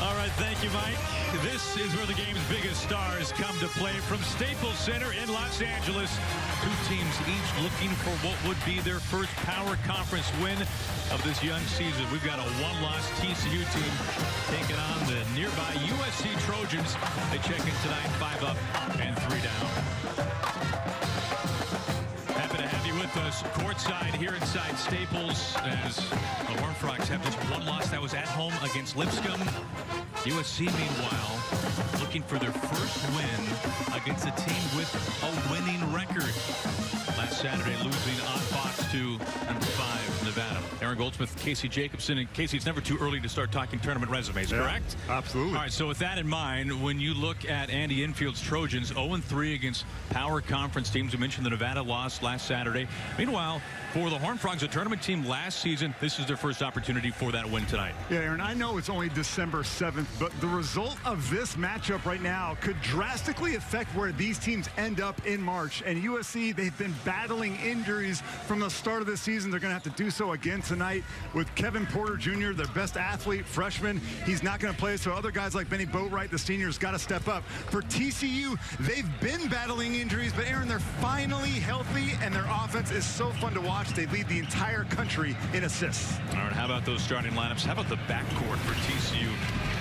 All right, thank you, Mike. This is where the game's biggest stars come to play from Staples Center in Los Angeles. Two teams each looking for what would be their first Power Conference win of this young season. We've got a one-loss TCU team taking on the nearby USC Trojans. They check in tonight, 5 up and 3 down. Happy to have you with us courtside here inside Staples as the Horned Frogs have just one loss. That was at home against Lipscomb. USC, meanwhile, looking for their first win against a team with a winning record. Last Saturday, losing on Fox to number 5, Nevada. Aaron Goldsmith, Casey Jacobson. And Casey, it's never too early to start talking tournament resumes, correct? Absolutely. All right, so with that in mind, when you look at Andy Infield's Trojans, 0-3 against Power Conference teams. We mentioned the Nevada loss last Saturday. Meanwhile, for the Horned Frogs, a tournament team last season, this is their first opportunity for that win tonight. Yeah, Aaron, I know it's only December 7th, but the result of this matchup right now could drastically affect where these teams end up in March. And USC, they've been battling injuries from the start of the season. They're going to have to do so again tonight with Kevin Porter Jr., their best athlete, freshman. He's not going to play, so other guys like Benny Boatwright, the seniors, got to step up. For TCU, they've been battling injuries, but Aaron, they're finally healthy, and their offense is so fun to watch. They lead the entire country in assists. All right, how about those starting lineups? How about the backcourt for TCU?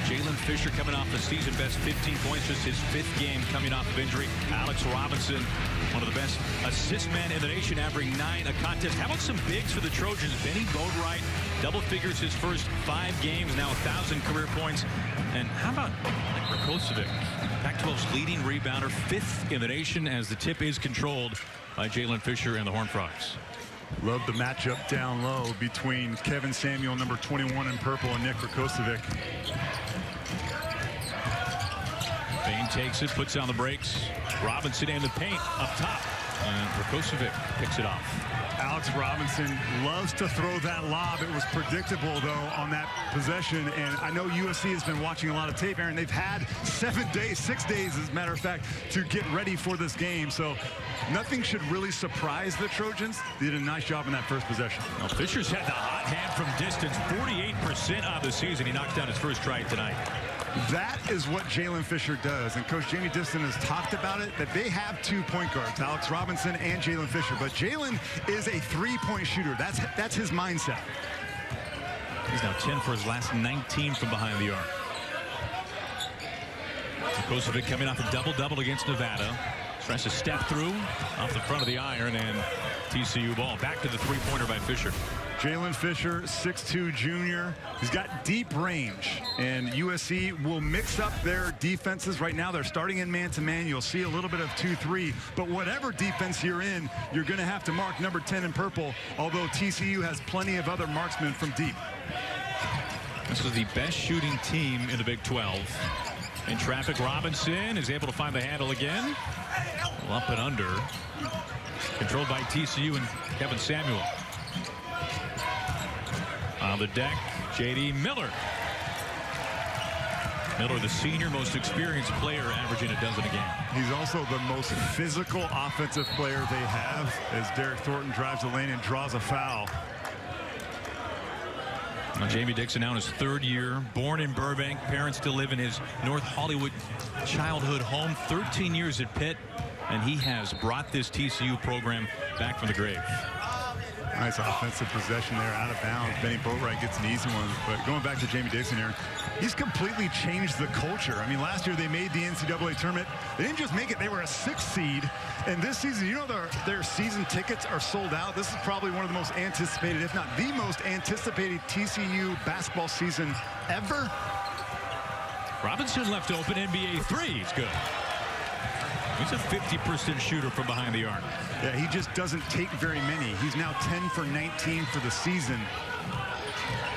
Jalen Fisher coming off the season-best 15 points, just his 5th game coming off of injury. Alex Robinson, one of the best assist men in the nation, averaging 9 a contest. How about some bigs for the Trojans? Benny Boatwright, double figures his first 5 games, now 1,000 career points. And how about Rakocevic, Pac-12's leading rebounder, 5th in the nation, as the tip is controlled by Jalen Fisher and the Horned Frogs. Love the matchup down low between Kevin Samuel, number 21 in purple, and Nick Rakocevic. Bain takes it, puts on the brakes. Robinson in the paint up top. And Rakocevic picks it off. Alex Robinson loves to throw that lob. It was predictable, though, on that possession. And I know USC has been watching a lot of tape, Aaron. They've had 6 days, as a matter of fact, to get ready for this game. So nothing should really surprise the Trojans. They did a nice job in that first possession. Well, Fisher's had the hot hand from distance, 48% of the season. He knocked down his first try tonight. That is what Jalen Fisher does, and Coach Jamie Diston has talked about it, that they have 2 point guards, Alex Robinson and Jalen Fisher, but Jalen is a 3-point shooter. That's his mindset. He's now 10 for his last 19 from behind the arc. Rakocevic coming off a double-double against Nevada. Tries to step through off the front of the iron, and TCU ball. Back to the 3-pointer by Fisher. Jalen Fisher, 6'2" junior. He's got deep range, and USC will mix up their defenses. Right now, they're starting in man-to-man. You'll see a little bit of 2-3, but whatever defense you're in, you're going to have to mark number 10 in purple, although TCU has plenty of other marksmen from deep. This is the best shooting team in the Big 12. In traffic, Robinson is able to find the handle again. Up and under. Controlled by TCU and Kevin Samuel. On the deck, J.D. Miller. Miller, the senior most experienced player, averaging a dozen a game. He's also the most physical offensive player they have, as Derek Thornton drives the lane and draws a foul. Now, Jamie Dixon now in his 3rd year, born in Burbank. Parents still live in his North Hollywood childhood home. 13 years at Pitt, and he has brought this TCU program back from the grave. Nice offensive possession there, out of bounds. Benny Boatwright gets an easy one, but going back to Jamie Dixon here, he's completely changed the culture. I mean, last year they made the NCAA tournament. They didn't just make it, they were a 6th seed. And this season, you know, their season tickets are sold out. This is probably one of the most anticipated, if not the most anticipated TCU basketball season ever. Robinson left open, NBA 3. He's good. He's a 50% shooter from behind the arc. Yeah, he just doesn't take very many. He's now 10 for 19 for the season.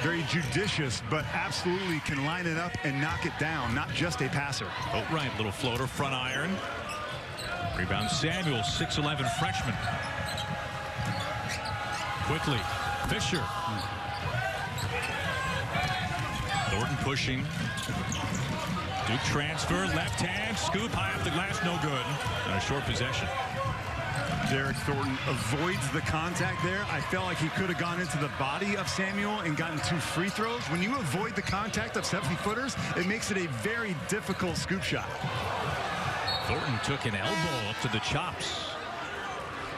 Very judicious, but absolutely can line it up and knock it down. Not just a passer. Oh, right, little floater, front iron. Rebound Samuel, 6'11" freshman. Quickly, Fisher. Thornton pushing. Duke transfer, left hand, scoop high off the glass, no good. And a short possession. Derek Thornton avoids the contact there. I felt like he could have gone into the body of Samuel and gotten 2 free throws. When you avoid the contact of 70-footers, it makes it a very difficult scoop shot. Thornton took an elbow up to the chops.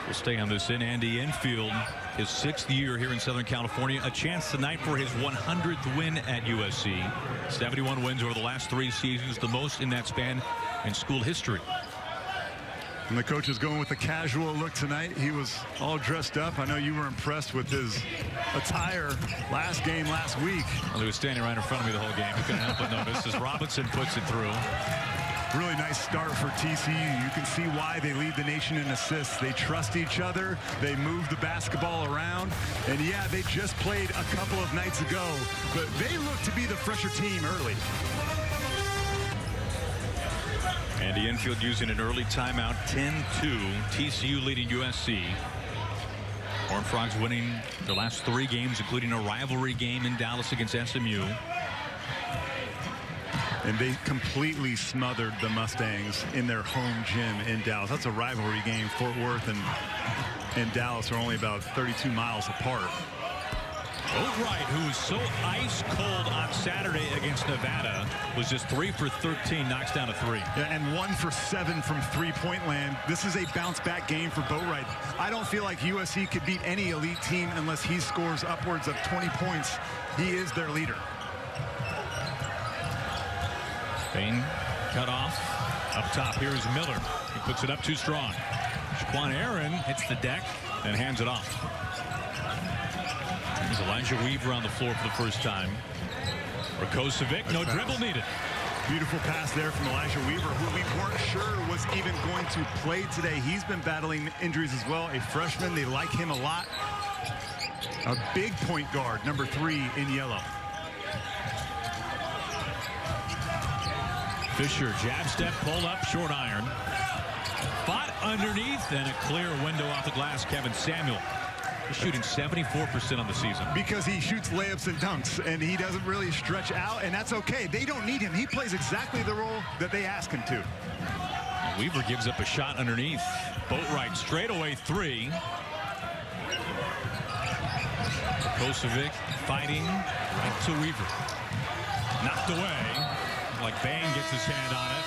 We'll stay on this in Andy Enfield, his 6th year here in Southern California. A chance tonight for his 100th win at USC. 71 wins over the last 3 seasons, the most in that span in school history. And the coach is going with the casual look tonight. He was all dressed up. I know you were impressed with his attire last game last week. Well, he was standing right in front of me the whole game. I couldn't help but notice as Robinson puts it through. Really nice start for TCU. You can see why they lead the nation in assists. They trust each other. They move the basketball around. And yeah, they just played a couple of nights ago, but they look to be the fresher team early. Andy Enfield using an early timeout. 10-2. TCU leading USC. Horned Frogs winning their last 3 games, including a rivalry game in Dallas against SMU. And they completely smothered the Mustangs in their home gym in Dallas. That's a rivalry game. Fort Worth and Dallas are only about 32 miles apart. Boatwright, who was so ice cold on Saturday against Nevada, was just 3 for 13, knocks down a 3. Yeah, and 1 for 7 from three-point land. This is a bounce-back game for Boatwright. I don't feel like USC could beat any elite team unless he scores upwards of 20 points. He is their leader. Bain cut off. Up top, here's Miller. He puts it up too strong. Shaquan Aaron hits the deck and hands it off. There's Elijah Weaver on the floor for the first time. Rakocevic, no dribble needed. Beautiful pass there from Elijah Weaver, who we weren't sure was even going to play today. He's been battling injuries as well. A freshman, they like him a lot. A big point guard, number 3 in yellow. Fisher, jab step, pull up, short iron. Fought underneath, and a clear window off the glass. Kevin Samuel. He's shooting 74% on the season. Because he shoots layups and dunks, and he doesn't really stretch out, and that's okay. They don't need him. He plays exactly the role that they ask him to. Weaver gives up a shot underneath. Boatwright, straightaway 3. Kosovic fighting right to Weaver. Knocked away. Like Bain gets his hand on it.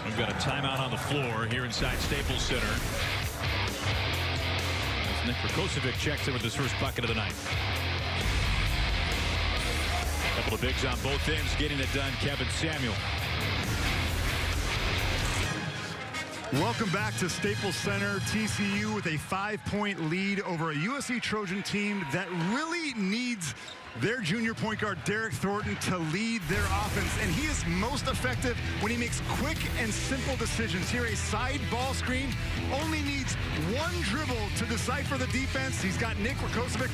We've got a timeout on the floor here inside Staples Center. As Nick Rakocevic checks in with his first bucket of the night. Couple of bigs on both ends getting it done. Kevin Samuel. Welcome back to Staples Center. TCU with a 5-point lead over a USC Trojan team that really needs their junior point guard Derek Thornton to lead their offense, and he is most effective when he makes quick and simple decisions. Here, a side ball screen, only needs 1 dribble to decipher the defense. He's got Nick Rakocevic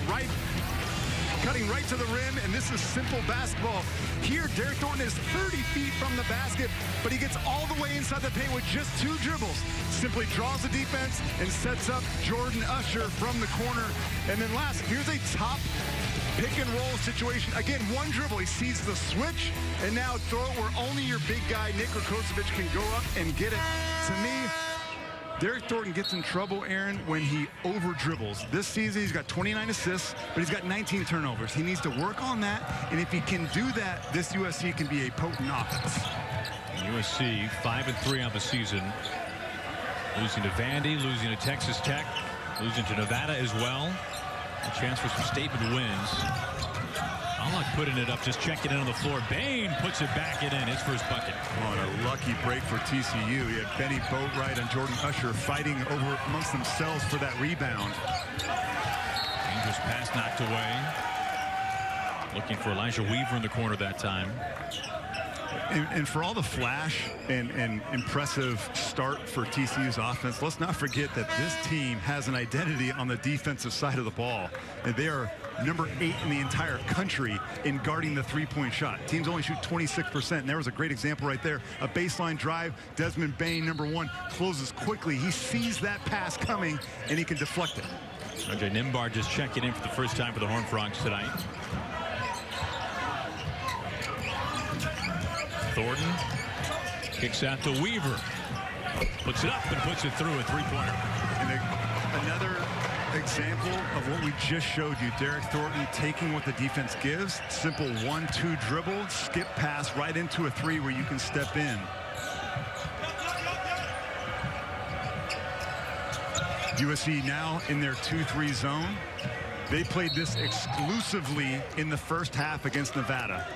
cutting right to the rim, and this is simple basketball. Here, Derek Thornton is 30 feet from the basket, but he gets all the way inside the paint with just 2 dribbles. Simply draws the defense and sets up Jordan Usher from the corner. And then last, here's a top pick and roll situation. Again, 1 dribble. He sees the switch, and now throw it where only your big guy, Nick Rakocevic, can go up and get it. To me, Derek Thornton gets in trouble, Aaron, when he over-dribbles. This season, he's got 29 assists, but he's got 19 turnovers. He needs to work on that, and if he can do that, this USC can be a potent offense. USC 5-3 on the season. Losing to Vandy, losing to Texas Tech, losing to Nevada as well. A chance for some statement wins. Alec putting it up, just checking in on the floor. Bain puts it back in, his first bucket. Oh, and a lucky break for TCU. You had Benny Boatwright and Jordan Usher fighting over amongst themselves for that rebound. Dangerous pass knocked away. Looking for Elijah Weaver in the corner that time. And for all the flash and impressive start for TCU's offense, let's not forget that this team has an identity on the defensive side of the ball. And they are number 8 in the entire country in guarding the 3-point shot. Teams only shoot 26%. And there was a great example right there. A baseline drive. Desmond Bain, number 1, closes quickly. He sees that pass coming, and he can deflect it. Andre Nimbar just checking in for the first time for the Horned Frogs tonight. Thornton kicks out to Weaver. Puts it up and puts it through a three-pointer. And another example of what we just showed you. Derek Thornton taking what the defense gives. Simple 1-2 dribble, skip pass right into a three where you can step in. USC now in their 2-3 zone. They played this exclusively in the first half against Nevada.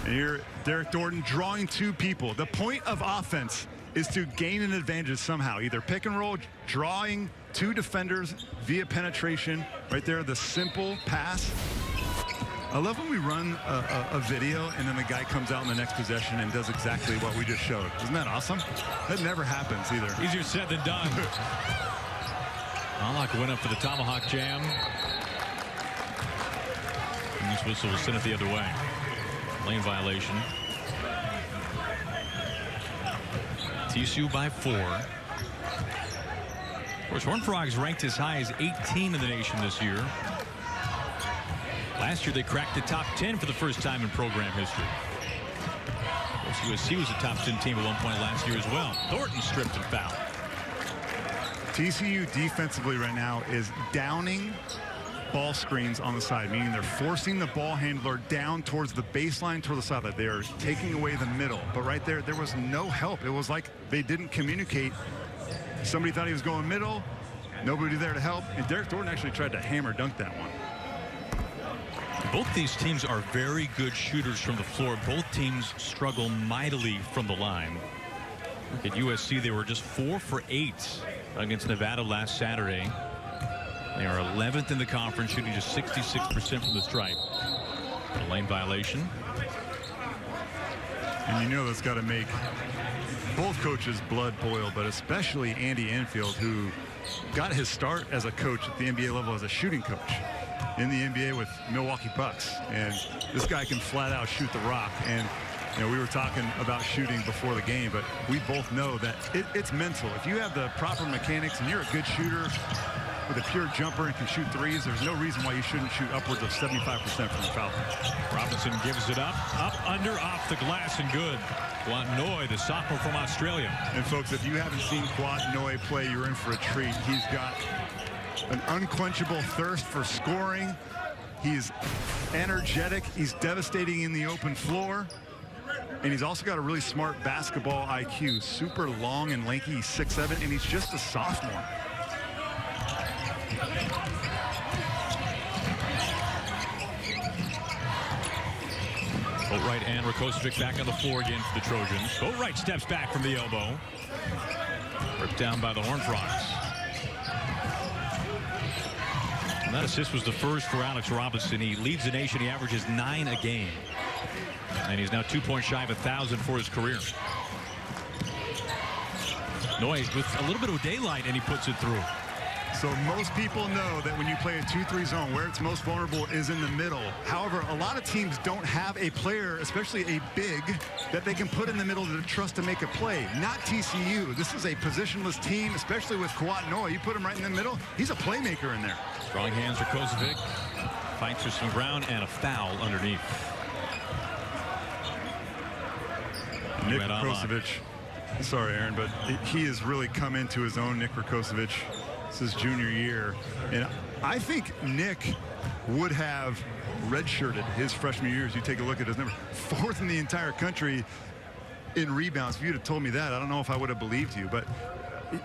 And here, Derek Thornton drawing two people. The point of offense is to gain an advantage somehow. Either pick and roll, drawing two defenders via penetration. Right there, the simple pass. I love when we run a video and then the guy comes out in the next possession and does exactly what we just showed. Isn't that awesome? That never happens either. Easier said than done. Allock went up for the tomahawk jam. And this whistle will send it the other way. Lane violation. TCU by 4. Of course, Horned Frogs ranked as high as 18 in the nation this year. Last year, they cracked the top 10 for the first time in program history. Of course, USC was a top 10 team at one point last year as well. Thornton stripped and fouled. TCU defensively right now is downing ball screens on the side, meaning they're forcing the ball handler down towards the baseline, toward the side. That they are taking away the middle. But right there was no help. It was like they didn't communicate. Somebody thought he was going middle. Nobody there to help. And Derek Thornton actually tried to hammer dunk that one. Both these teams are very good shooters from the floor. Both teams struggle mightily from the line. Look at USC. They were just 4 for 8 against Nevada last Saturday. They are 11th in the conference, shooting just 66% from the stripe. A lane violation. And you know that's got to make both coaches' blood boil, but especially Andy Enfield, who got his start as a coach at the NBA level as a shooting coach in the NBA with Milwaukee Bucks. And this guy can flat out shoot the rock. And you know, we were talking about shooting before the game, but we both know that it's mental. If you have the proper mechanics and you're a good shooter with a pure jumper and can shoot threes, there's no reason why you shouldn't shoot upwards of 75% from the foul. Robinson gives it up, under, off the glass, and good. Kwat Noy, the sophomore from Australia. And folks, if you haven't seen Kwat Noy play, you're in for a treat. He's got an unquenchable thirst for scoring. He's energetic. He's devastating in the open floor. And he's also got a really smart basketball IQ. Super long and lanky. He's 6'7", and he's just a sophomore. Boatwright and Rakocevic back on the floor again for the Trojans. Boatwright steps back from the elbow. Ripped down by the Horned Frogs. And that assist was the first for Alex Robinson. He leads the nation. He averages 9 a game. And he's now 2 points shy of 1,000 for his career. Noy with a little bit of daylight, and he puts it through. So most people know that when you play a 2-3 zone, where it's most vulnerable is in the middle. However, a lot of teams don't have a player, especially a big, that they can put in the middle to trust to make a play. Not TCU. This is a positionless team, especially with Kwat Noy. You put him right in the middle, he's a playmaker in there. Strong hands for Rakocevic. Fights for some ground and a foul underneath. Nick Rakocevic. Sorry, Aaron, but he has really come into his own, Nick Rakocevic. This is junior year. And I think Nick would have redshirted his freshman year. As you take a look at his number, 4th in the entire country in rebounds. If you'd have told me that, I don't know if I would have believed you. But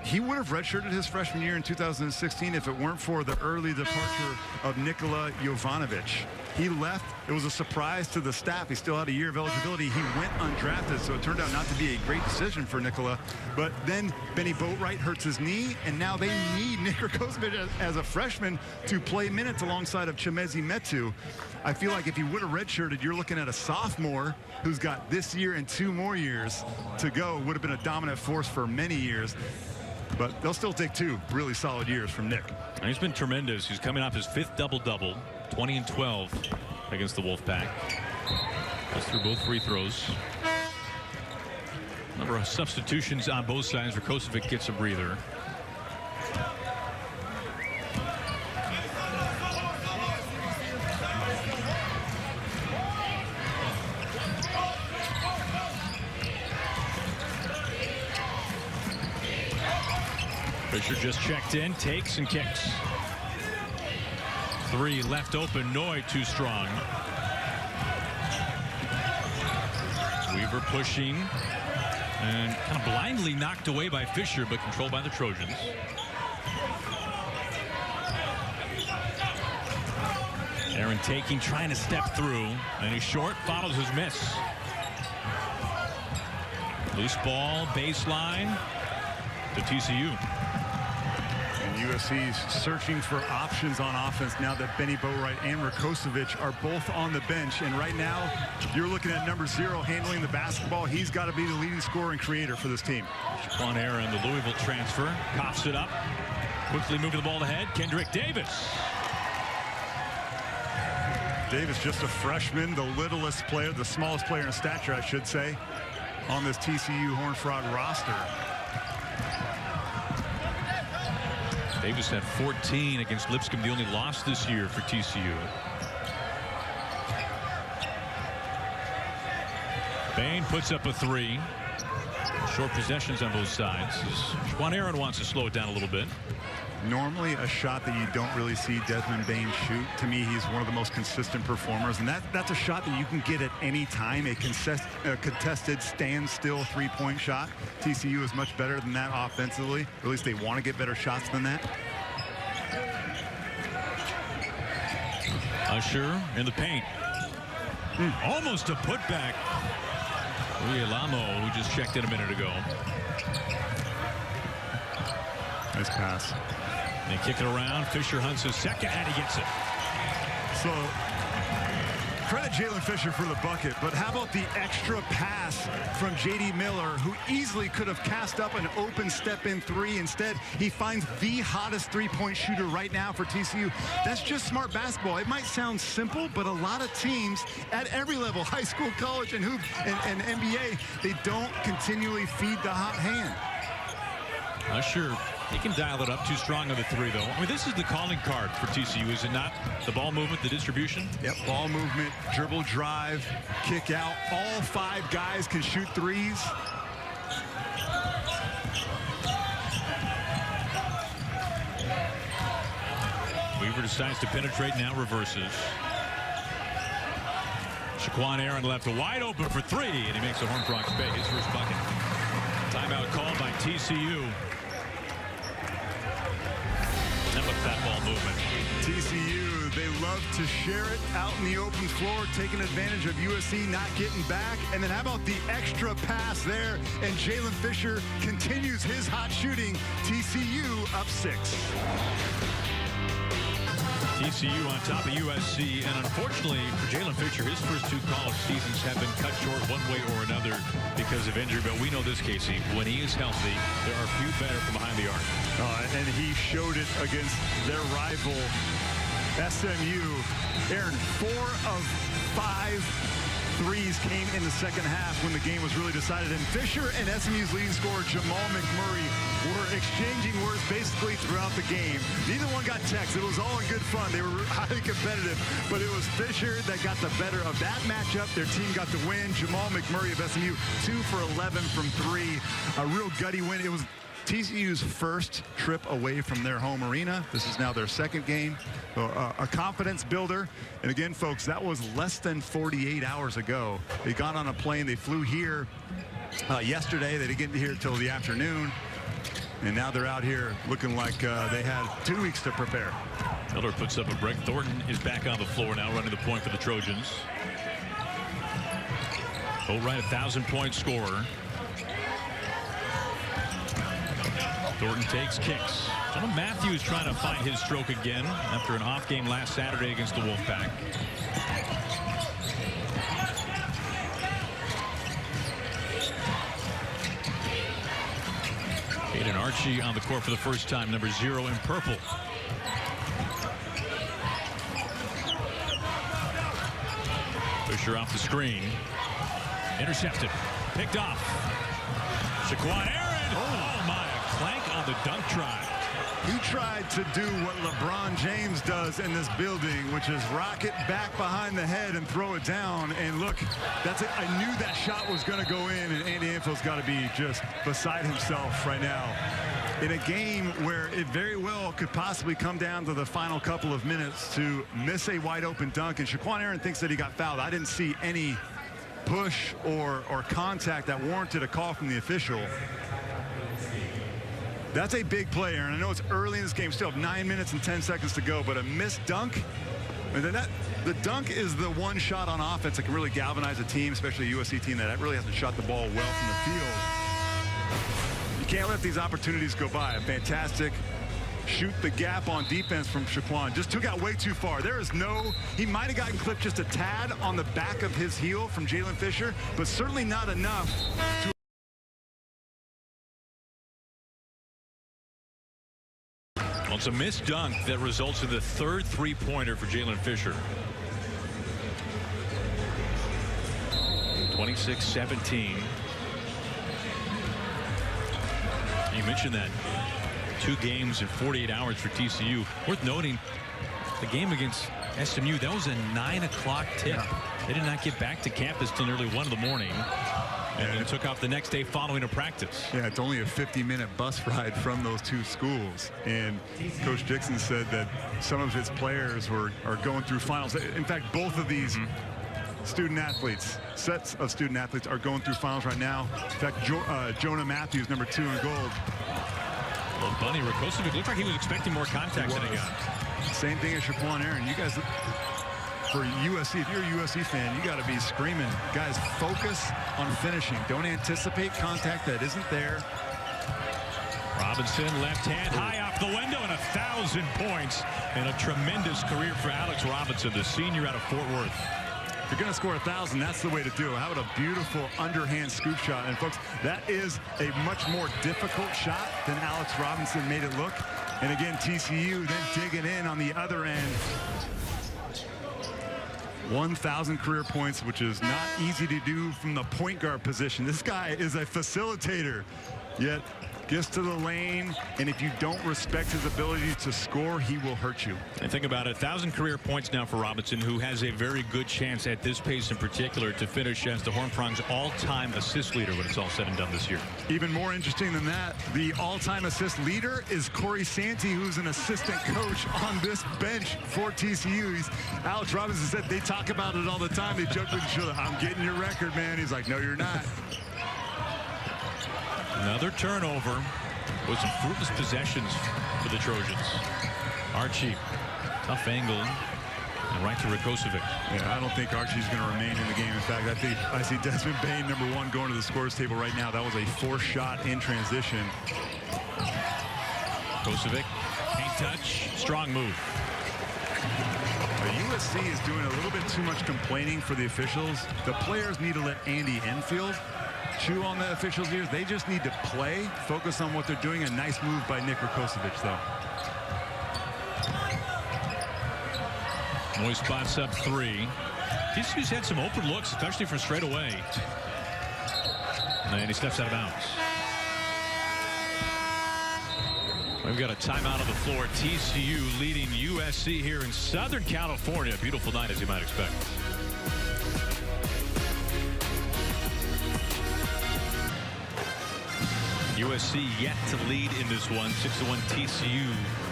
he would have redshirted his freshman year in 2016 if it weren't for the early departure of Nikola Jovanovic. He left. It was a surprise to the staff. He still had a year of eligibility. He went undrafted, so it turned out not to be a great decision for Nikola. But then Benny Boatwright hurts his knee, and now they need Nick Rakocevic as a freshman to play minutes alongside of Chimezi Metu. I feel like if he would have redshirted, you're looking at a sophomore who's got this year and 2 more years to go. Would have been a dominant force for many years. But they'll still take 2 really solid years from Nick. And he's been tremendous. He's coming off his 5th double-double, 20 and 12 against the Wolfpack. Goes through both free throws. Number of substitutions on both sides. Rakocevic gets a breather. Fisher just checked in, takes and kicks. 3 left open. Noy too strong. Weaver pushing and kind of blindly knocked away by Fisher, but controlled by the Trojans. Aaron taking, trying to step through, and he's short, follows his miss. Loose ball, baseline to TCU. And USC's searching for options on offense now that Benny Boatwright and Rakocevic are both on the bench. And right now, you're looking at number 0 handling the basketball. He's got to be the leading scorer and creator for this team. Shaquan Aaron, the Louisville transfer, coughs it up. Quickly moving the ball ahead. Kendrick Davis. Davis, just a freshman, the littlest player, the smallest player in stature, I should say, on this TCU Horned Frog roster. Davis had 14 against Lipscomb, the only loss this year for TCU. Bain puts up a 3. Short possessions on both sides. Shaquan Aaron wants to slow it down a little bit. Normally a shot that you don't really see Desmond Bain shoot. To me, he's one of the most consistent performers, and that's a shot that you can get at any time. A contested standstill 3-point shot. TCU is much better than that offensively, or at least they want to get better shots than that. Usher in the paint. Almost a putback. Uyelamo, who just checked in a minute ago. Nice pass. They kick it around. Fisher hunts his second, and he gets it. So, credit Jalen Fisher for the bucket, but how about the extra pass from J.D. Miller, who easily could have cast up an open step-in 3. Instead, he finds the hottest 3-point shooter right now for TCU. That's just smart basketball. It might sound simple, but a lot of teams at every level, high school, college, and hoop, and NBA, they don't continually feed the hot hand. Usher, he can dial it up. Too strong on the 3, though. I mean, this is the calling card for TCU, is it not? The ball movement, the distribution? Yep, ball movement, dribble, drive, kick out. All 5 guys can shoot 3s. Weaver decides to penetrate, now reverses. Shaquan Aaron left wide open for 3, and he makes the Horned Frogs pay his first bucket. Timeout called by TCU. Look at that ball movement. TCU, they love to share it out in the open floor, taking advantage of USC not getting back. And then how about the extra pass there? And Jalen Fisher continues his hot shooting. TCU up 6. TCU on top of USC, and unfortunately for Jalen Fisher, his first 2 college seasons have been cut short one way or another because of injury. But we know this, Casey, when he is healthy, there are few better from behind the arc. And he showed it against their rival, SMU. Aaron, 4 of 5 threes came in the second half when the game was really decided. And Fisher and SMU's leading scorer, Jamal McMurray, were exchanging words basically throughout the game. Neither one got texts. It was all in good fun. They were highly competitive, but it was Fisher that got the better of that matchup. Their team got the win. Jamal McMurray of SMU, 2 for 11 from 3. A real gutty win. It was TCU's first trip away from their home arena. This is now their second game. A confidence builder. And again, folks, that was less than 48 hours ago. They got on a plane. They flew here yesterday. They didn't get here till the afternoon. And now they're out here looking like they had 2 weeks to prepare. Miller puts up a break. Thornton is back on the floor now, running the point for the Trojans. Boatwright, 1,000-point scorer. Thornton takes, kicks. John Matthews trying to find his stroke again after an off game last Saturday against the Wolfpack. Aiden Archie on the court for the first time, number 0 in purple. Fisher off the screen. Intercepted. Picked off. Shaquan Aaron. Oh my. Clank on the dunk try. He tried to do what LeBron James does in this building, which is rock it back behind the head and throw it down. And look, that's it. I knew that shot was going to go in, and Andy Infield's got to be just beside himself right now. in a game where it very well could possibly come down to the final couple of minutes to miss a wide open dunk. And Shaquan Aaron thinks that he got fouled. I didn't see any push or contact that warranted a call from the official. That's a big play, Aaron. I know it's early in this game. Still have 9 minutes and 10 seconds to go, but a missed dunk. And then the dunk is the one shot on offense that can really galvanize a team, especially a USC team that really hasn't shot the ball well from the field. You can't let these opportunities go by. A fantastic shoot the gap on defense from Shaquan. Just took out way too far. There is no, he might have gotten clipped just a tad on the back of his heel from Jalen Fisher, but certainly not enough to Well, it's a missed dunk that results in the third three-pointer for Jalen Fisher. 26-17. You mentioned that 2 games in 48 hours for TCU. Worth noting, the game against SMU, that was a 9 o'clock tip. They did not get back to campus till nearly 1 in the morning. And then took off the next day following a practice. Yeah, it's only a 50-minute bus ride from those 2 schools. And Coach Dixon said that some of his players are going through finals. In fact, both of these student athletes, sets of student athletes, are going through finals right now. In fact, Jonah Matthews, number 2 in gold. Well, Bunny Rakocevic looked like he was expecting more contact than he got. Same thing as Shaquan Aaron. You guys, for USC, if you're a USC fan, you got to be screaming, guys, focus on finishing. Don't anticipate contact that isn't there. Robinson, left hand, high off the window, and 1,000 points. And a tremendous career for Alex Robinson, the senior out of Fort Worth. If you're going to score 1,000, that's the way to do it. How about a beautiful underhand scoop shot? And folks, that is a much more difficult shot than Alex Robinson made it look. And again, TCU then digging in on the other end. 1,000 career points, which is not easy to do from the point guard position. This guy is a facilitator, yet gets to the lane, and if you don't respect his ability to score, he will hurt you. And think about it, 1,000 career points now for Robinson, who has a very good chance at this pace in particular to finish as the Horned Frogs' all-time assist leader when it's all said and done this year. Even more interesting than that, the all-time assist leader is Corey Santee, who's an assistant coach on this bench for TCU. Alex Robinson said they talk about it all the time. They joke with each other, I'm getting your record, man. He's like, no, you're not. Another turnover with some fruitless possessions for the Trojans. Archie, tough angle, and right to Rakocevic. Yeah, I don't think Archie's going to remain in the game. In fact, I see Desmond Bain, number 1, going to the scores table right now. That was a forced shot in transition. Rakocevic, paint touch, strong move. USC is doing a little bit too much complaining for the officials. The players need to let Andy Enfield chew on the officials' ears. They just need to play, focus on what they're doing. A nice move by Nick Rakocevic, though. Moy spots up 3. TCU's had some open looks, especially from straight away. And he steps out of bounds. We've got a timeout on the floor. TCU leading USC here in Southern California. Beautiful night, as you might expect. USC yet to lead in this one. 6-1 TCU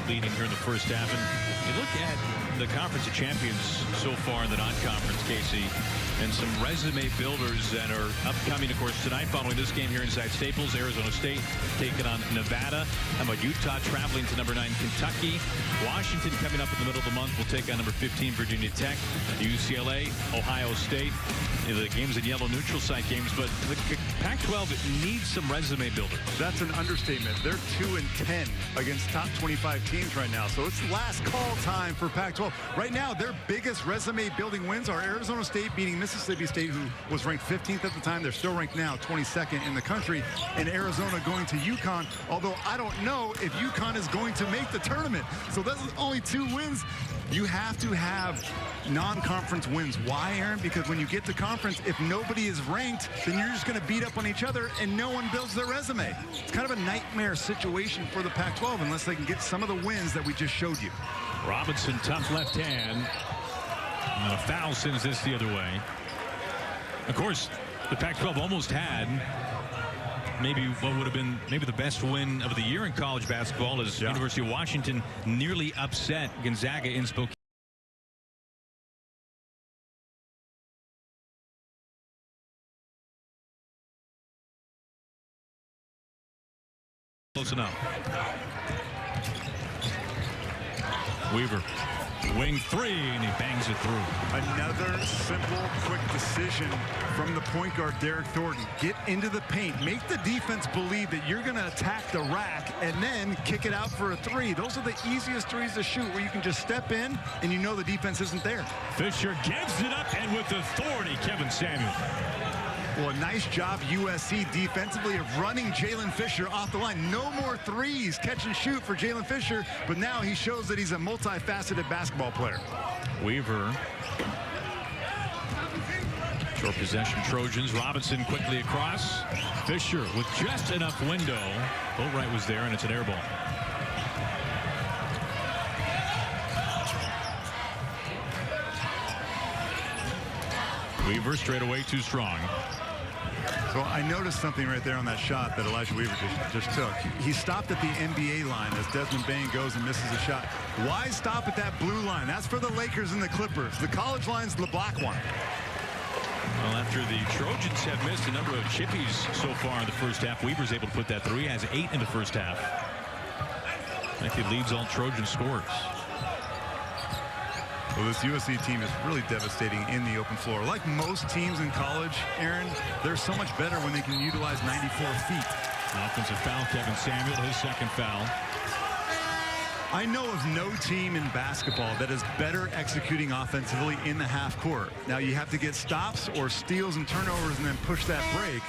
leading here in the first half. And you look at the Conference of Champions so far in the non-conference, Casey, and some resume builders that are upcoming, of course, tonight following this game here inside Staples. Arizona State taking on Nevada. How about Utah traveling to number 9 Kentucky? Washington coming up in the middle of the month will take on number 15 Virginia Tech. UCLA, Ohio State. The games in yellow neutral site games, but the Pac-12 needs some resume builders. That's an understatement. They're 2-10 against top 25 teams right now. So it's last call time for Pac-12. Right now, their biggest resume building wins are Arizona State beating Mississippi State, who was ranked 15th at the time. They're still ranked now 22nd in the country. And Arizona going to UConn, although I don't know if UConn is going to make the tournament. So that's only 2 wins. You have to have non-conference wins. Why, Aaron? Because when you get to conference, if nobody is ranked, then you're just going to beat up on each other and no one builds their resume. It's kind of a nightmare situation for the Pac-12 unless they can get some of the wins that we just showed you. Robinson, tough left hand. And a foul sends this the other way. Of course, the Pac-12 almost had maybe what would have been maybe the best win of the year in college basketball is University of Washington nearly upset Gonzaga in Spokane. Close enough. Weaver, wing three, and he bangs it through. Another simple, quick decision from the point guard, Derek Thornton. Get into the paint. Make the defense believe that you're going to attack the rack and then kick it out for a three. Those are the easiest threes to shoot, where you can just step in and you know the defense isn't there. Fisher gives it up, and with authority, Kevin Samuel. Well, a nice job, USC, defensively of running Jalen Fisher off the line. No more threes, catch and shoot for Jalen Fisher, but now he shows that he's a multifaceted basketball player. Weaver. Short possession Trojans. Robinson quickly across. Fisher with just enough window. Boatwright was there, and it's an air ball. Weaver straight away too strong. So I noticed something right there on that shot that Elijah Weaver just took. He stopped at the NBA line as Desmond Bane goes and misses a shot. Why stop at that blue line? That's for the Lakers and the Clippers. The college line's the black one. Well, after the Trojans have missed a number of chippies so far in the first half, Weaver's able to put that through. He has 8 in the first half. I think he leads all Trojan scorers. Well, this USC team is really devastating in the open floor. Like most teams in college, Aaron, they're so much better when they can utilize 94 feet. Offensive foul, Kevin Samuel, his second foul. I know of no team in basketball that is better executing offensively in the half court. Now, you have to get stops or steals and turnovers and then push that break.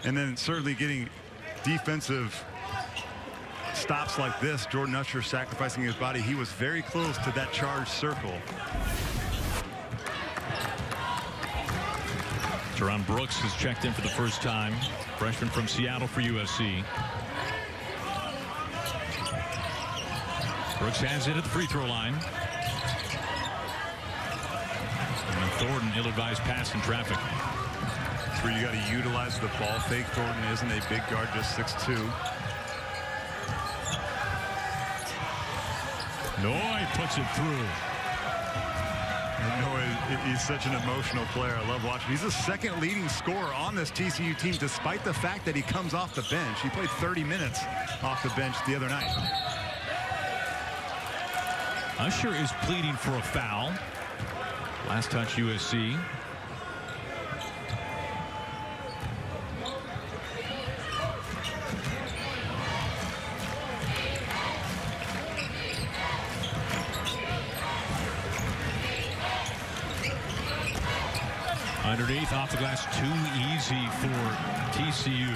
And then certainly getting defensive stops like this. Jordan Usher sacrificing his body. He was very close to that charged circle. Teron Brooks has checked in for the first time. Freshman from Seattle for USC. Brooks has it at the free throw line. And Thornton, ill-advised pass in traffic. That's where you got to utilize the ball fake. Thornton isn't a big guard, just 6'2". Noy puts it through. Noy, he's such an emotional player. I love watching. He's the second leading scorer on this TCU team, despite the fact that he comes off the bench. He played 30 minutes off the bench the other night. Usher is pleading for a foul. Last touch USC. Underneath, off the glass, too easy for TCU.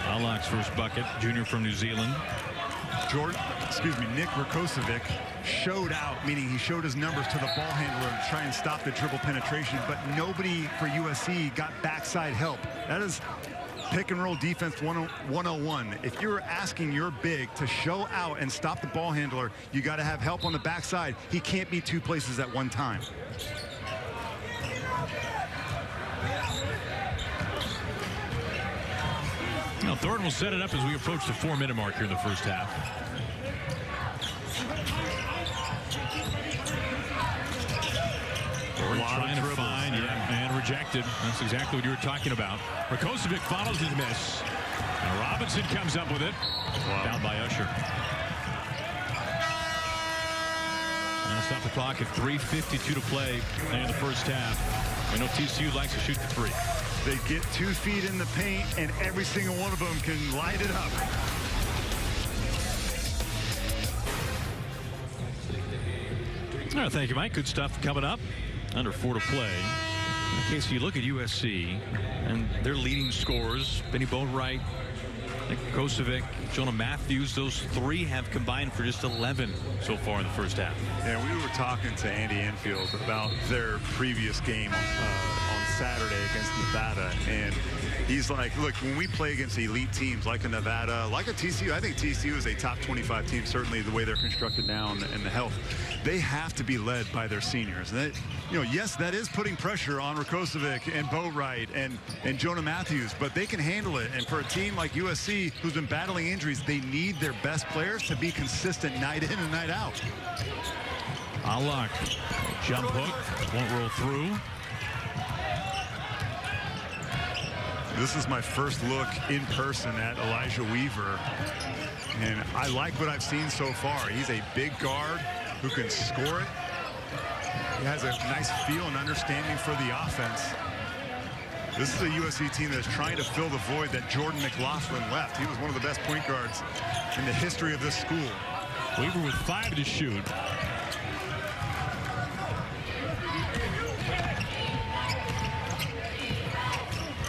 Alak's first bucket, junior from New Zealand. Nick Rakocevic showed out, meaning he showed his numbers to the ball handler to try and stop the dribble penetration, but nobody for USC got backside help. That is pick and roll defense 101. If you're asking your big to show out and stop the ball handler, you got to have help on the backside. He can't be two places at one time. Now Thornton will set it up as we approach the 4-minute mark here in the first half. Thornton trying to find, and rejected. That's exactly what you were talking about. Rakocevic follows his miss. And Robinson comes up with it. Fouled by Usher. And I'll stop the clock at 3:52 to play in the first half. I know TCU likes to shoot the three. They get 2 feet in the paint, and every single one of them can light it up. All right, thank you, Mike. Good stuff coming up. Under 4 to play. In case you look at USC and their leading scorers, Benny Boatwright, Nick Rakocevic, Jonah Matthews, those 3 have combined for just 11 so far in the first half. Yeah, we were talking to Andy Enfield about their previous game on Saturday against Nevada, and he's like, look, when we play against elite teams like a Nevada, like a TCU, I think TCU is a top 25 team, certainly the way they're constructed now and the health. They have to be led by their seniors. And that, yes, that is putting pressure on Rakocevic and Boatwright and Jonah Matthews, but they can handle it. And for a team like USC, who's been battling injuries, they need their best players to be consistent night in and night out. Alak, jump hook, won't roll through. This is my first look in person at Elijah Weaver, and I like what I've seen so far. He's a big guard who can score it. He has a nice feel and understanding for the offense. This is a USC team that's trying to fill the void that Jordan McLaughlin left. He was one of the best point guards in the history of this school. Weaver with 5 to shoot.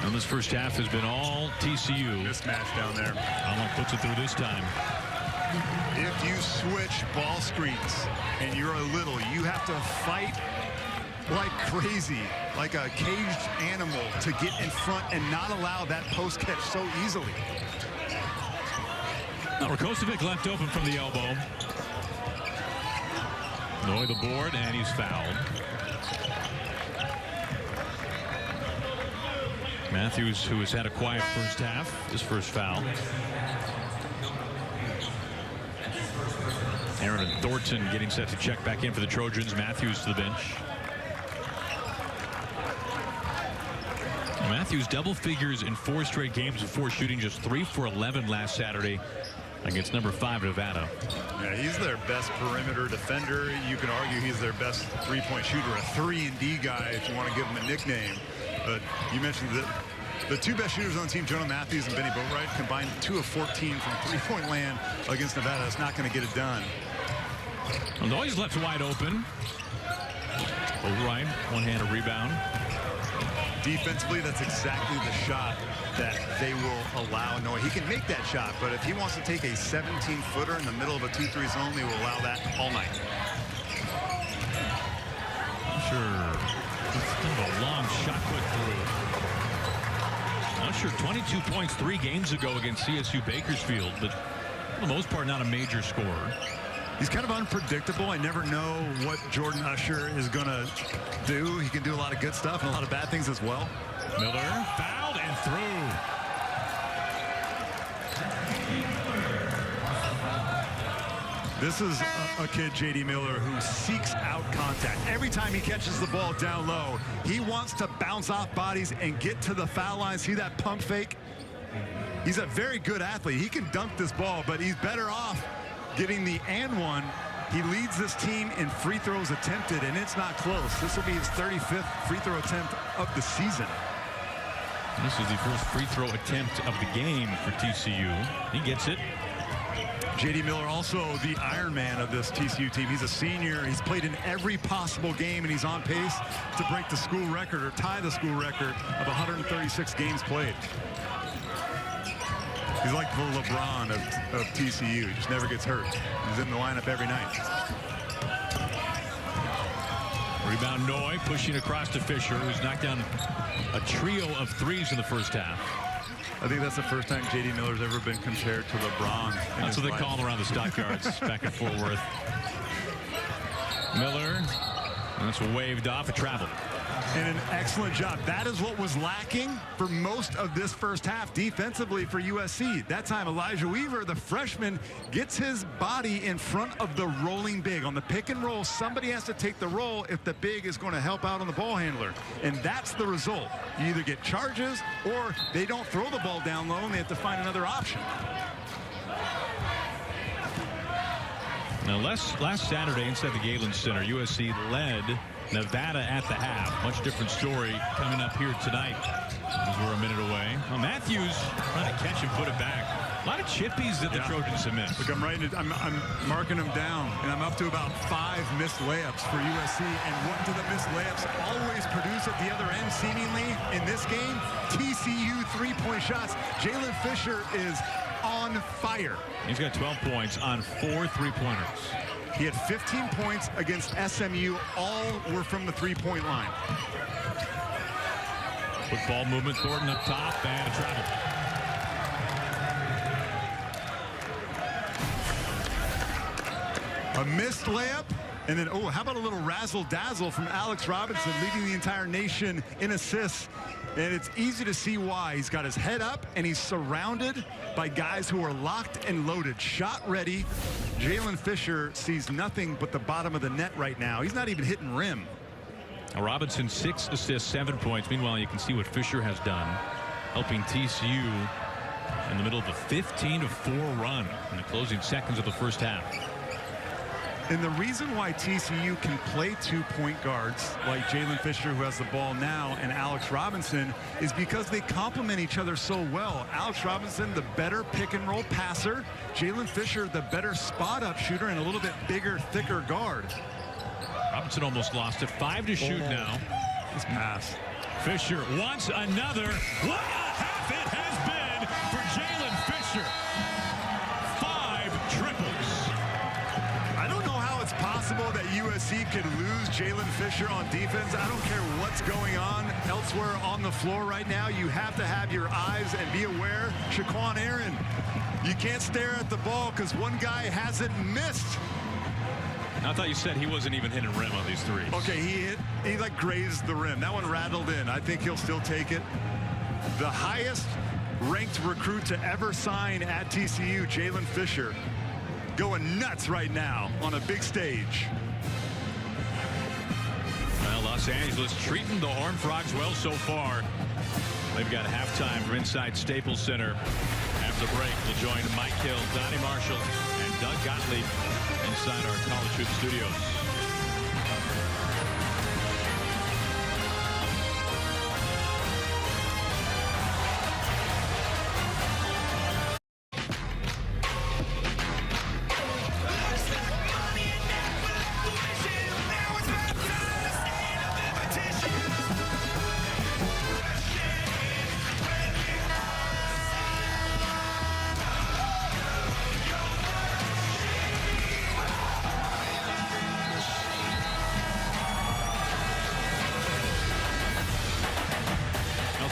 And this first half has been all TCU. Mismatch down there. Alak puts it through this time. If you switch ball screens and you're a little, you have to fight like crazy, like a caged animal, to get in front and not allow that post catch so easily. Now Rakocevic left open from the elbow. Noy the board, and he's fouled. Matthews, who has had a quiet first half, his first foul. Aaron and Thornton getting set to check back in for the Trojans. Matthews to the bench. Matthews double figures in 4 straight games before shooting just 3 for 11 last Saturday against number 5 Nevada. Yeah, he's their best perimeter defender. You can argue he's their best three-point shooter, a 3-and-D guy if you want to give him a nickname. But you mentioned that the 2 best shooters on the team, Jonah Matthews and Benny Boatwright, combined 2 of 14 from three-point land against Nevada. It's not going to get it done. Well, Noy's left wide open. Boatwright, one-handed rebound. Defensively, that's exactly the shot that they will allow Noy. He can make that shot, but if he wants to take a 17-footer in the middle of a 2-3 zone, they will allow that all night. Sure. It's kind of a long shot put through. Not sure, 22 points 3 games ago against CSU Bakersfield, but for the most part, not a major scorer. He's kind of unpredictable. I never know what Jordan Usher is going to do. He can do a lot of good stuff and a lot of bad things as well. Miller fouled and through. This is a kid, J.D. Miller, who seeks out contact. Every time he catches the ball down low, he wants to bounce off bodies and get to the foul line. See that pump fake? He's a very good athlete. He can dunk this ball, but he's better off getting the and one. He leads this team in free throws attempted, and it's not close. This will be his 35th free throw attempt of the season. This is the first free throw attempt of the game for TCU. He gets it. J.D. Miller, also the Iron Man of this TCU team. He's a senior. He's played in every possible game, and he's on pace to break the school record or tie the school record of 136 games played. He's like the LeBron of TCU. He just never gets hurt. He's in the lineup every night. Rebound Noy pushing across to Fisher, who's knocked down a trio of 3s in the first half. I think that's the first time J.D. Miller's ever been compared to LeBron. That's what they call him around the stockyards back in Fort Worth. Miller, that's waved off, a travel. And an excellent job. That is what was lacking for most of this first half defensively for USC. That time, Elijah Weaver, the freshman, gets his body in front of the rolling big. On the pick and roll, somebody has to take the roll if the big is going to help out on the ball handler. And that's the result. You either get charges or they don't throw the ball down low and they have to find another option. Now, last Saturday inside the Galen Center, USC led Nevada at the half. Much different story coming up here tonight as we're a minute away. Well, Matthews trying to catch and put it back. A lot of chippies that the Trojans have missed. Look, I'm marking them down, and I'm up to about 5 missed layups for USC. And what do the missed layups always produce at the other end, seemingly, in this game? TCU three-point shots. Jalen Fisher is on fire. He's got 12 points on 4 3-pointers. He had 15 points against SMU. All were from the three-point line. Quick ball movement. Thornton up top and a travel. A missed layup. And then, oh, how about a little razzle-dazzle from Alex Robinson, leading the entire nation in assists. And it's easy to see why. He's got his head up, and he's surrounded by guys who are locked and loaded, shot ready. Jalen Fisher sees nothing but the bottom of the net right now. He's not even hitting rim. Robinson 6 assists, 7 points. Meanwhile, you can see what Fisher has done, helping TCU in the middle of a 15-4 run in the closing seconds of the first half. And the reason why TCU can play 2 point guards like Jalen Fisher, who has the ball now, and Alex Robinson, is because they complement each other so well. Alex Robinson, the better pick and roll passer. Jalen Fisher, the better spot up shooter and a little bit bigger, thicker guard. Robinson almost lost it. 5 to shoot now. His pass. Fisher wants another. What a half it has been for Jalen Fisher. 5 triples. I don't know how it's possible that USC could lose Jalen Fisher on defense. I don't care what's going on elsewhere on the floor right now. You have to have your eyes and be aware. Shaquan Aaron, you can't stare at the ball because one guy hasn't missed. I thought you said he wasn't even hitting rim on these threes. Okay, he like grazed the rim. That one rattled in. I think he'll still take it. The highest ranked recruit to ever sign at TCU, Jalen Fisher, going nuts right now on a big stage. Well, Los Angeles treating the Horned Frogs well so far. They've got halftime from inside Staples Center. After the break, we'll join Mike Hill, Donnie Marshall, and Doug Gottlieb inside our College Hoop studios.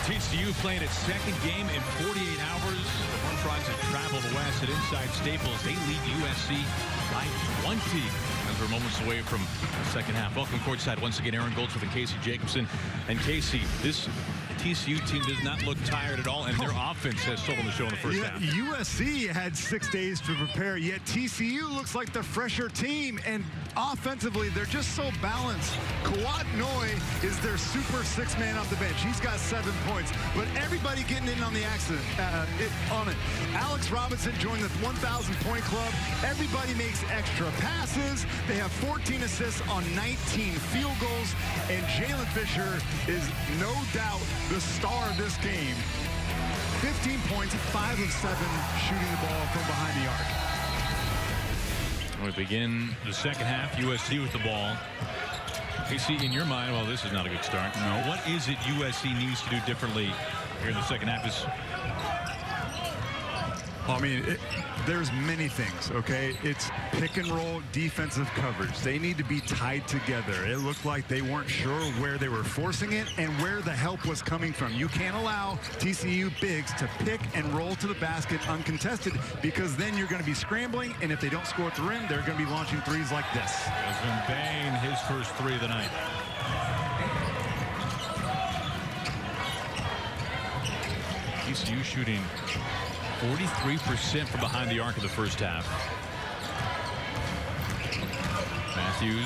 TCU playing its second game in 48 hours. The Horned Frogs have traveled west at inside Staples. They lead USC by 20 as we're moments away from the second half. Welcome courtside once again, Aaron Goldsworth and Casey Jacobson. And Casey, this TCU team does not look tired at all, and their offense has stolen the show in the first half. USC had 6 days to prepare, yet TCU looks like the fresher team, and offensively, they're just so balanced. Kawhi Noy is their super 6-man off the bench. He's got 7 points, but everybody getting in on the accident. Alex Robinson joined the 1,000-point club. Everybody makes extra passes. They have 14 assists on 19 field goals, and Jalen Fisher is no doubt the star of this game. 15 points, 5 of 7 shooting the ball from behind the arc. We begin the second half. USC with the ball. Casey, in your mind, well, this is not a good start. No. What is it USC needs to do differently here in the second half? I mean, there's many things, okay? It's pick and roll defensive coverage. They need to be tied together. It looked like they weren't sure where they were forcing it and where the help was coming from. You can't allow TCU bigs to pick and roll to the basket uncontested, because then you're going to be scrambling, and if they don't score at the rim, they're going to be launching threes like this. Desmond Bane, his first 3 of the night. TCU shooting 43% from behind the arc of the first half. Matthews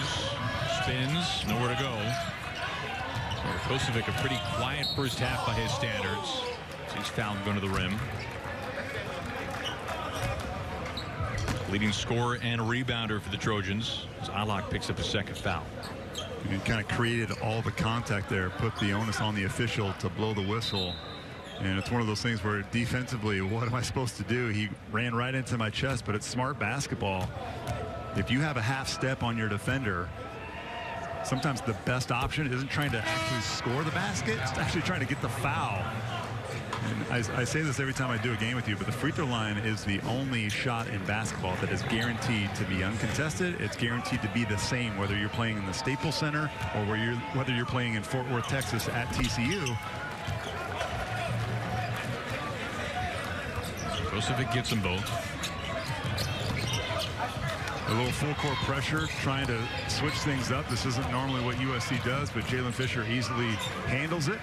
spins, nowhere to go. Kosovic, a pretty quiet first half by his standards. He's fouled going to the rim. Leading scorer and rebounder for the Trojans as Alok picks up his second foul. He kind of created all the contact there, put the onus on the official to blow the whistle. And it's one of those things where defensively, what am I supposed to do? He ran right into my chest, but it's smart basketball. If you have a half step on your defender, sometimes the best option isn't trying to actually score the basket, it's actually trying to get the foul. And I say this every time I do a game with you, but the free throw line is the only shot in basketball that is guaranteed to be uncontested. It's guaranteed to be the same whether you're playing in the Staples Center or whether you're playing in Fort Worth, Texas at TCU. Kosovic gets them both. A little full court pressure, trying to switch things up. This isn't normally what USC does, but Jalen Fisher easily handles it.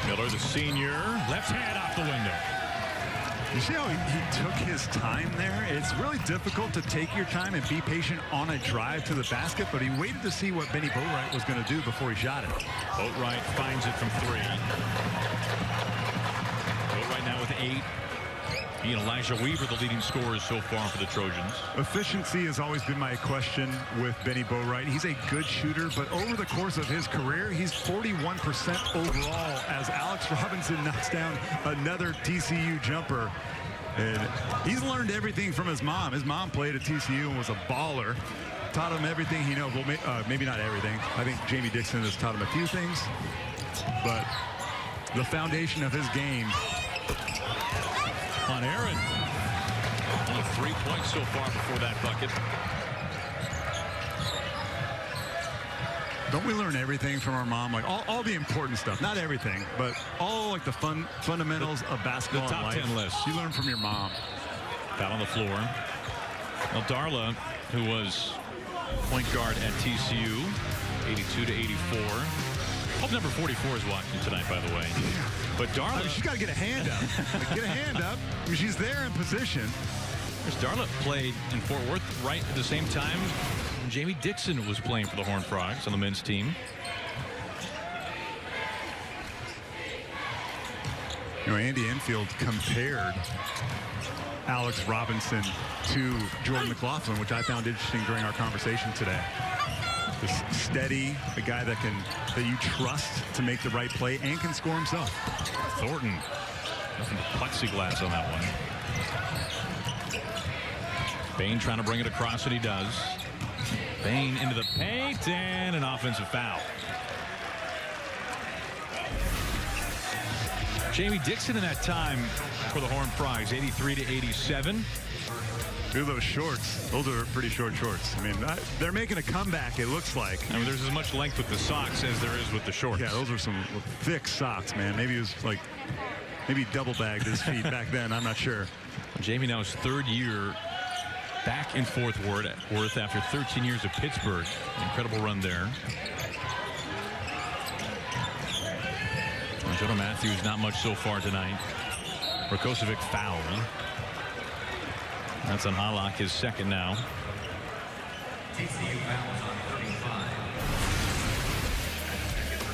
Miller, the senior, left hand off the window. You see how he took his time there? It's really difficult to take your time and be patient on a drive to the basket, but he waited to see what Benny Boatwright was going to do before he shot it. Boatwright finds it from 3. Boatwright now with 8. He and Elijah Weaver, the leading scorers so far for the Trojans. Efficiency has always been my question with Benny Boatwright. He's a good shooter, but over the course of his career, he's 41% overall as Alex Robinson knocks down another TCU jumper. And he's learned everything from his mom. His mom played at TCU and was a baller. Taught him everything he knows. Well, maybe not everything. I think Jamie Dixon has taught him a few things. But the foundation of his game. On Aaron. Only 3 points so far before that bucket. Don't we learn everything from our mom? Like all the important stuff. Not everything, but all like the fundamentals of basketball. The top 10 list. You learn from your mom. Foul on the floor. Well, Darla, who was point guard at TCU, 82 to 84. Hope number 44 is watching tonight, by the way. But Darla, she's got to get a hand up. Get a hand up. I mean, she's there in position. Darla played in Fort Worth right at the same time Jamie Dixon was playing for the Horned Frogs on the men's team. You know, Andy Enfield compared Alex Robinson to Jordan McLaughlin, which I found interesting during our conversation today. This steady, a guy that you trust to make the right play and can score himself. Thornton, nothing but plexiglass on that one. Bain trying to bring it across, and he does. Bain into the paint and an offensive foul. Jamie Dixon in that time for the Horned Frogs, 83 to 87. Look at those shorts. Those are pretty short shorts. I mean, they're making a comeback, it looks like. I mean, there's as much length with the socks as there is with the shorts. Yeah, those are some thick socks, man. Maybe it was like, maybe double bagged his feet back then. I'm not sure. Jamie now his 3rd year back in Fort Worth after 13 years at Pittsburgh. Incredible run there. Jonah Matthews, not much so far tonight. Rakocevic fouled. That's on Halak, his 2nd now.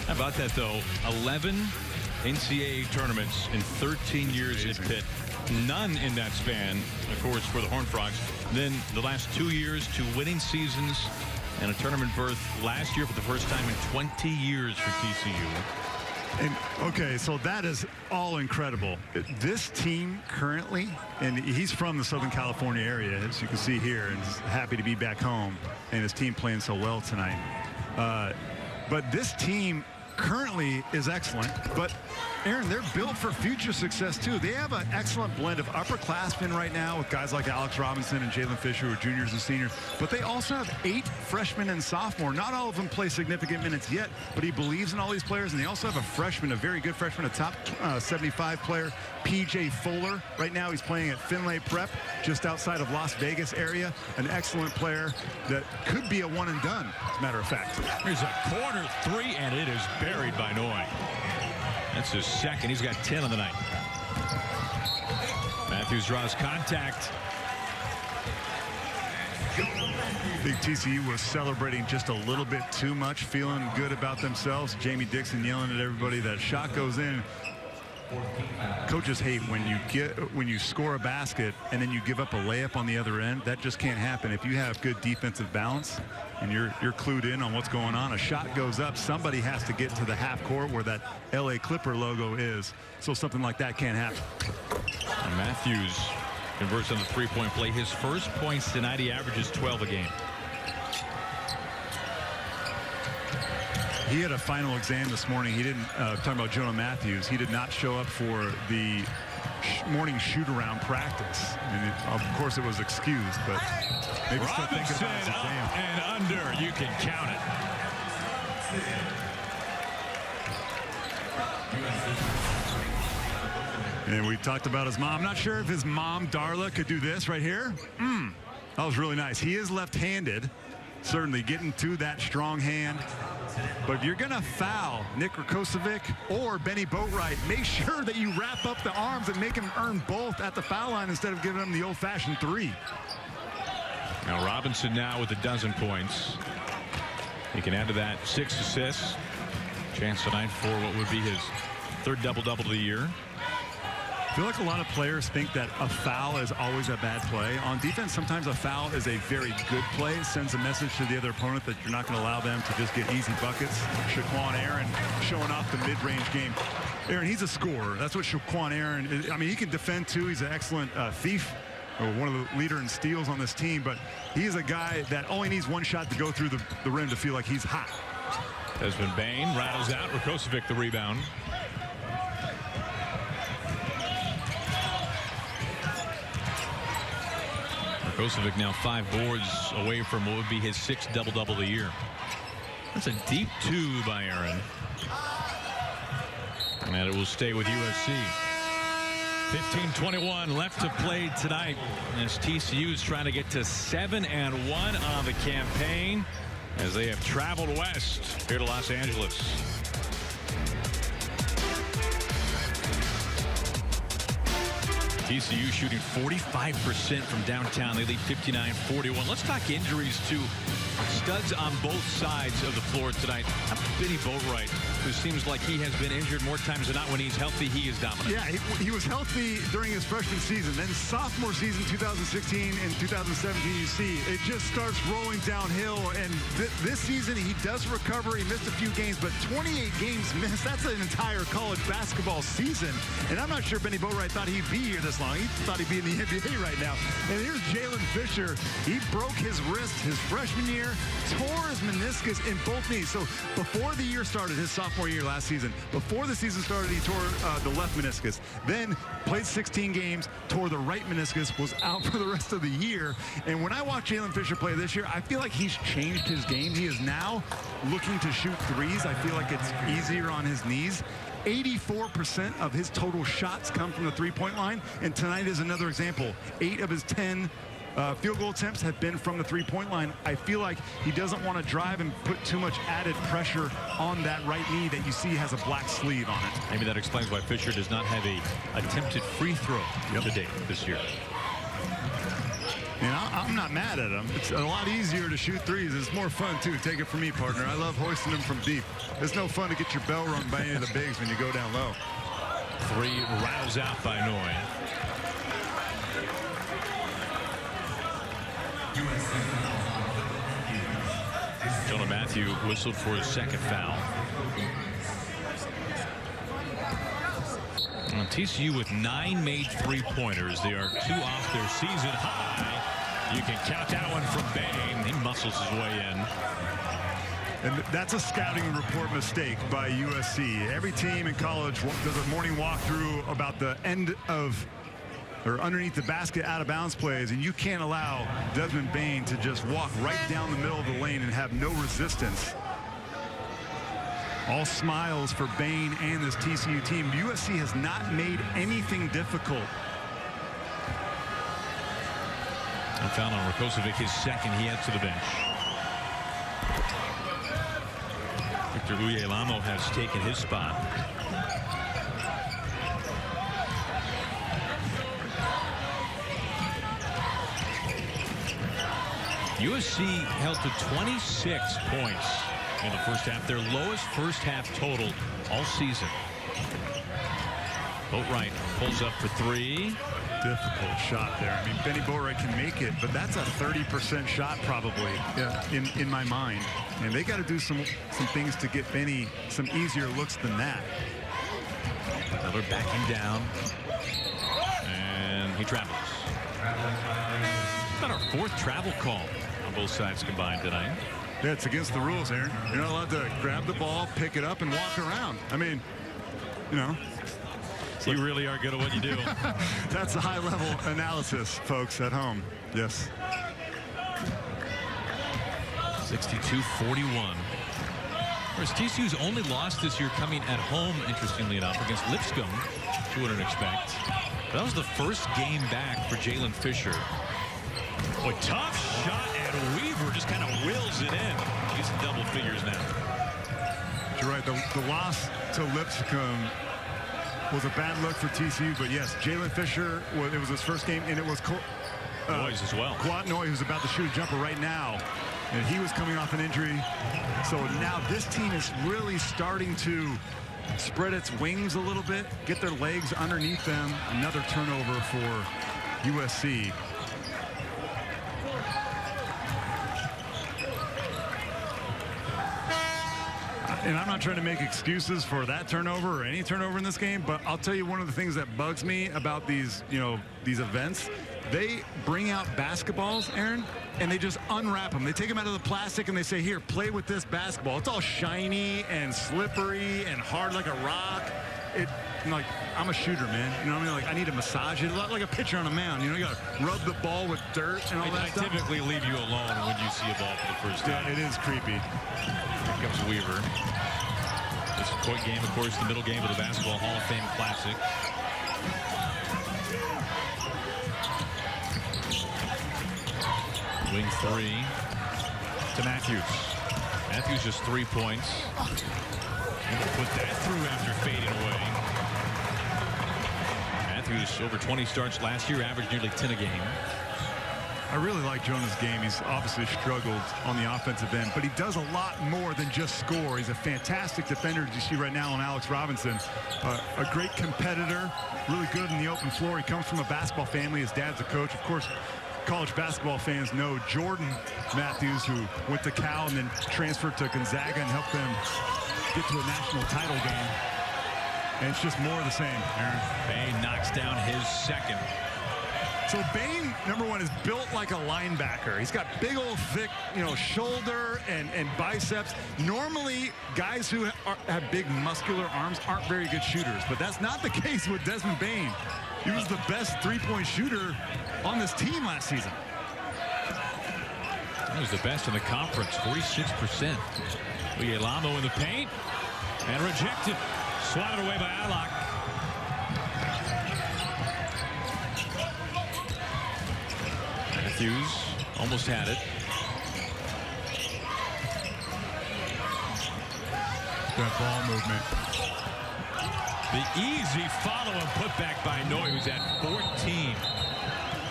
How about that, though? 11 NCAA tournaments in 13 years at Pitt. None in that span, of course, for the Horned Frogs. Then the last 2 years, 2 winning seasons, and a tournament berth last year for the first time in 20 years for TCU. And okay, so that is all incredible. This team currently, and he's from the Southern California area, as you can see here, and he's happy to be back home, and his team playing so well tonight. But this team currently is excellent, but Aaron, they're built for future success too. They have an excellent blend of upperclassmen right now with guys like Alex Robinson and Jalen Fisher, who are juniors and seniors, but they also have 8 freshmen and sophomore. Not all of them play significant minutes yet, but he believes in all these players, and they also have a freshman, a very good freshman, a top 75 player, PJ Fuller. Right now he's playing at Finlay Prep, just outside of Las Vegas area. An excellent player that could be a one and done, as a matter of fact. Here's a corner 3, and it is buried by Noy. That's his 2nd. He's got 10 on the night. Matthews draws contact. I think TCU was celebrating just a little bit too much, feeling good about themselves. Jamie Dixon yelling at everybody. That shot goes in. Coaches hate when you score a basket and then you give up a layup on the other end. That just can't happen. If you have good defensive balance and you're clued in on what's going on, a shot goes up, somebody has to get to the half court where that LA Clipper logo is, so something like that can't happen. And Matthews converts on the 3-point play. His first points tonight, he averages 12 a game. He had a final exam this morning. He didn't, talking about Jonah Matthews, he did not show up for the morning shoot-around practice. And of course, it was excused, but maybe still thinking about it. Robinson up and under. You can count it. And we talked about his mom. I'm not sure if his mom, Darla, could do this right here. That was really nice. He is left-handed, certainly getting to that strong hand. But if you're going to foul Nick Rakocevic or Benny Boatwright, make sure that you wrap up the arms and make him earn both at the foul line instead of giving him the old-fashioned 3. Now Robinson now with 12 points. He can add to that 6 assists. Chance tonight for what would be his 3rd double-double of the year. I feel like a lot of players think that a foul is always a bad play. On defense, sometimes a foul is a very good play. It sends a message to the other opponent that you're not going to allow them to just get easy buckets. Shaquan Aaron showing off the mid-range game. Aaron, he's a scorer. That's what Shaquan Aaron is. I mean, he can defend, too. He's an excellent thief. One of the leader in steals on this team. But he's a guy that only needs one shot to go through the rim to feel like he's hot. Desmond Bane rattles out. Rakocevic the rebound. Rakocevic now 5 boards away from what would be his 6th double-double of the year. That's a deep 2 by Aaron. And it will stay with USC. 15:21 left to play tonight as TCU is trying to get to 7-1 on the campaign as they have traveled west here to Los Angeles. TCU shooting 45% from downtown. They lead 59-41. Let's talk injuries to studs on both sides of the floor tonight. Benny Boatwright, who seems like he has been injured more times than not. When he's healthy, he is dominant. Yeah, he was healthy during his freshman season. Then sophomore season, 2016 and 2017, you see it just starts rolling downhill. And this season, he does recover. He missed a few games, but 28 games missed. That's an entire college basketball season. And I'm not sure Benny Boatwright thought he'd be here this long. He thought he'd be in the NBA right now. And here's Jalen Fisher. He broke his wrist his freshman year, tore his meniscus in both knees. So before the year started, his sophomore year last season, before the season started, he tore the left meniscus. Then played 16 games, tore the right meniscus, was out for the rest of the year. And when I watch Jalen Fisher play this year, I feel like he's changed his game. He is now looking to shoot threes. I feel like it's easier on his knees. 84% of his total shots come from the three-point line, and tonight is another example. 8 of his 10 field goal attempts have been from the three-point line. I feel like he doesn't want to drive and put too much added pressure on that right knee that you see has a black sleeve on it. Maybe that explains why Fisher does not have a attempted free throw to date this year. And I'm not mad at him. It's a lot easier to shoot threes. It's more fun, too. Take it from me, partner. I love hoisting them from deep. It's no fun to get your bell rung by any of the bigs when you go down low. 3 rattles out by Noy. Jonah Matthew whistled for his 2nd foul. And TCU with 9 made 3-pointers. They are 2 off their season high. You can count that one from Bane. He muscles his way in. And that's a scouting report mistake by USC. Every team in college does a morning walkthrough about the end of or underneath the basket out of bounds plays, and you can't allow Desmond Bane to just walk right down the middle of the lane and have no resistance. All smiles for Bane and this TCU team. USC has not made anything difficult. A foul on Rakocevic, his 2nd. He heads to the bench. Victor Uyelamo has taken his spot. USC held to 26 points in the first half, their lowest first half total all season. Boatwright pulls up for 3. Difficult shot there. I mean, Benny Boatwright can make it, but that's a 30% shot probably in my mind. And they got to do some things to get Benny some easier looks than that. Miller backing down, and he travels. About our 4th travel call on both sides combined tonight. Yeah, it's against the rules, Aaron. You're not allowed to grab the ball, pick it up, and walk around. I mean, you know, You really are good at what you do. That's the high-level analysis, folks, at home. Yes. 62-41. Whereas TCU's only loss this year coming at home, interestingly enough, against Lipscomb, which you wouldn't expect. But that was the first game back for Jalen Fisher. Boy, tough shot, and Weaver just kind of wills it in. He's in double figures now. You're right. The loss to Lipscomb was a bad look for TCU, but yes, Jalen Fisher, it was his first game, and it was Noyes as well. Noyes, who's about to shoot a jumper right now, and he was coming off an injury. So now this team is really starting to spread its wings a little bit, get their legs underneath them. Another turnover for USC. And I'm not trying to make excuses for that turnover or any turnover in this game, but I'll tell you one of the things that bugs me about these, these events. They bring out basketballs, Aaron, and they just unwrap them. They take them out of the plastic and they say, here, play with this basketball. It's all shiny and slippery and hard like a rock. Like, I'm a shooter, man. You know what I mean? Like, I need to massage it. A lot like a pitcher on a mound. You got to rub the ball with dirt and all that stuff. I typically leave you alone when you see a ball for the first time. Yeah, it is creepy. Here comes Weaver. This court game, of course, the middle game of the Basketball Hall of Fame Classic. Wing three to Matthews. Matthews just 3 points. And put that through after fading away. Matthews over 20 starts last year, averaged nearly 10 a game. I really like Jonah's game. He's obviously struggled on the offensive end, but he does a lot more than just score. He's a fantastic defender, as you see right now on Alex Robinson. A great competitor, really good in the open floor. He comes from a basketball family. His dad's a coach. Of course, college basketball fans know Jordan Matthews, who went to Cal and then transferred to Gonzaga and helped them get to a national title game. And it's just more of the same, Aaron. Bain knocks down his second. So Bain, number one, is built like a linebacker. He's got big old thick, shoulder and biceps. Normally, guys who have big muscular arms aren't very good shooters, but that's not the case with Desmond Bain. He was the best three-point shooter on this team last season. He was the best in the conference, 46%. Uyelamo in the paint, and rejected. Swatted away by Alloc. Matthews almost had it. Good ball movement. The easy follow and put back by Noy, who's at 14.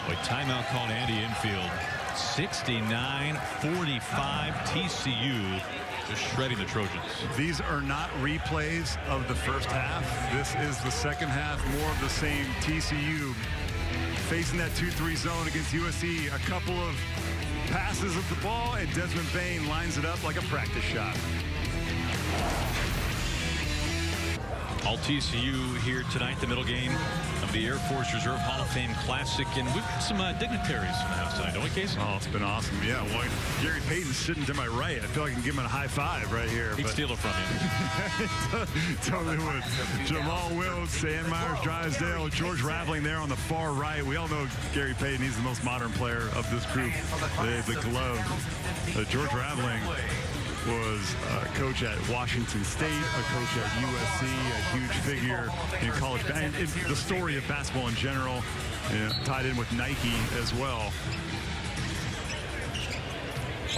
Boy, timeout called Andy Infield. 69-45 TCU. Just shredding the Trojans. These are not replays of the first half. This is the second half, more of the same. TCU facing that 2-3 zone against USC. A couple of passes of the ball, and Desmond Bain lines it up like a practice shot. All TCU here tonight, the middle game of the Air Force Reserve Hall of Fame Classic. And we've got some dignitaries in the house tonight, don't we, Casey? Oh, it's been awesome. Yeah, well, Gary Payton's sitting to my right. I feel like I can give him a high five right here. He'd steal it from you. Totally would. Jamal Wills, Sam Myers, Drysdale, George Raveling there on the far right. We all know Gary Payton. He's the most modern player of this group. The glove. George Raveling was a coach at Washington State, a coach at USC, a huge figure in college. And the story of basketball in general, tied in with Nike as well.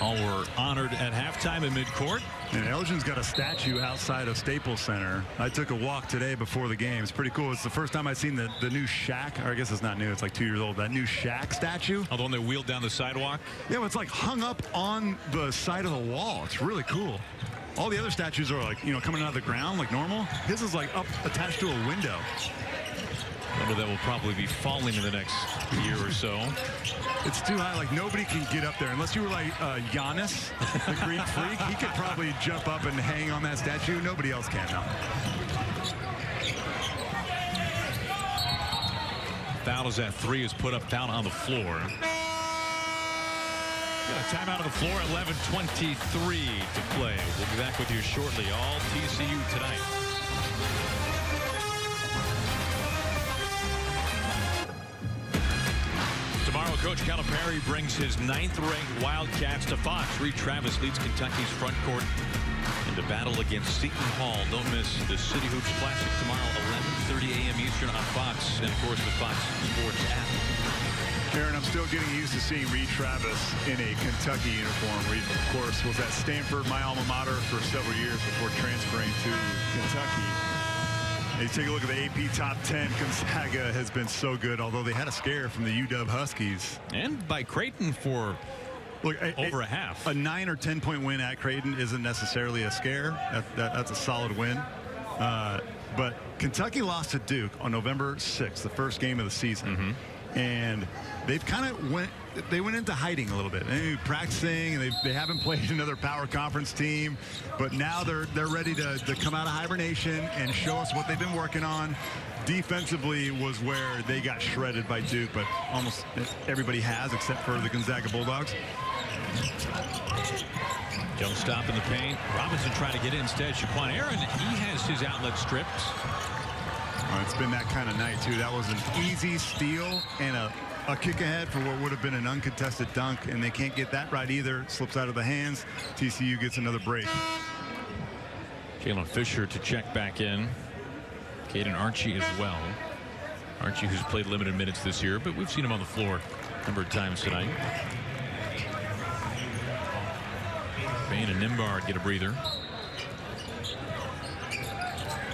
All were honored at halftime in midcourt. And Elgin's got a statue outside of Staples Center. I took a walk today before the game. It's pretty cool. It's the first time I've seen the new Shaq, or I guess it's not new, it's like 2 years old, that new Shaq statue. Oh, the one they wheeled down the sidewalk? Yeah, well, it's like hung up on the side of the wall. It's really cool. All the other statues are like, coming out of the ground like normal. His is like up attached to a window. Number that will probably be falling in the next year or so. It's too high. Like, nobody can get up there. Unless you were like Giannis, the Greek freak. He could probably jump up and hang on that statue. Nobody else can now. Foul is at 3, is put up down on the floor. Got a timeout on the floor, 11:23 to play. We'll be back with you shortly. All TCU tonight. Coach Calipari brings his 9th-ranked Wildcats to Fox. Reed Travis leads Kentucky's front court in the battle against Seton Hall. Don't miss the City Hoops Classic tomorrow, 11:30 a.m. Eastern on Fox, and of course the Fox Sports app. Aaron, I'm still getting used to seeing Reed Travis in a Kentucky uniform. Reed, of course, was at Stanford, my alma mater, for several years before transferring to Kentucky. You take a look at the AP top 10. Gonzaga has been so good, although they had a scare from the UW Huskies. And by Creighton for over a half. A 9 or 10 point win at Creighton isn't necessarily a scare. That's a solid win. But Kentucky lost to Duke on November 6th, the first game of the season. And they've kind of went into hiding a little bit. They've been practicing, and they haven't played another power conference team, but now they're ready to come out of hibernation and show us what they've been working on. Defensively was where they got shredded by Duke, but almost everybody has except for the Gonzaga Bulldogs. Don't stop in the paint. Robinson trying to get in instead. Shaquan Aaron, he has his outlet stripped. It's been that kind of night, too. That was an easy steal and a kick ahead for what would have been an uncontested dunk, and they can't get that right either. It slips out of the hands. TCU gets another break. Jalen Fisher to check back in. Caden Archie as well. Archie, who's played limited minutes this year, but we've seen him on the floor a number of times tonight. Bain and Nimbard get a breather.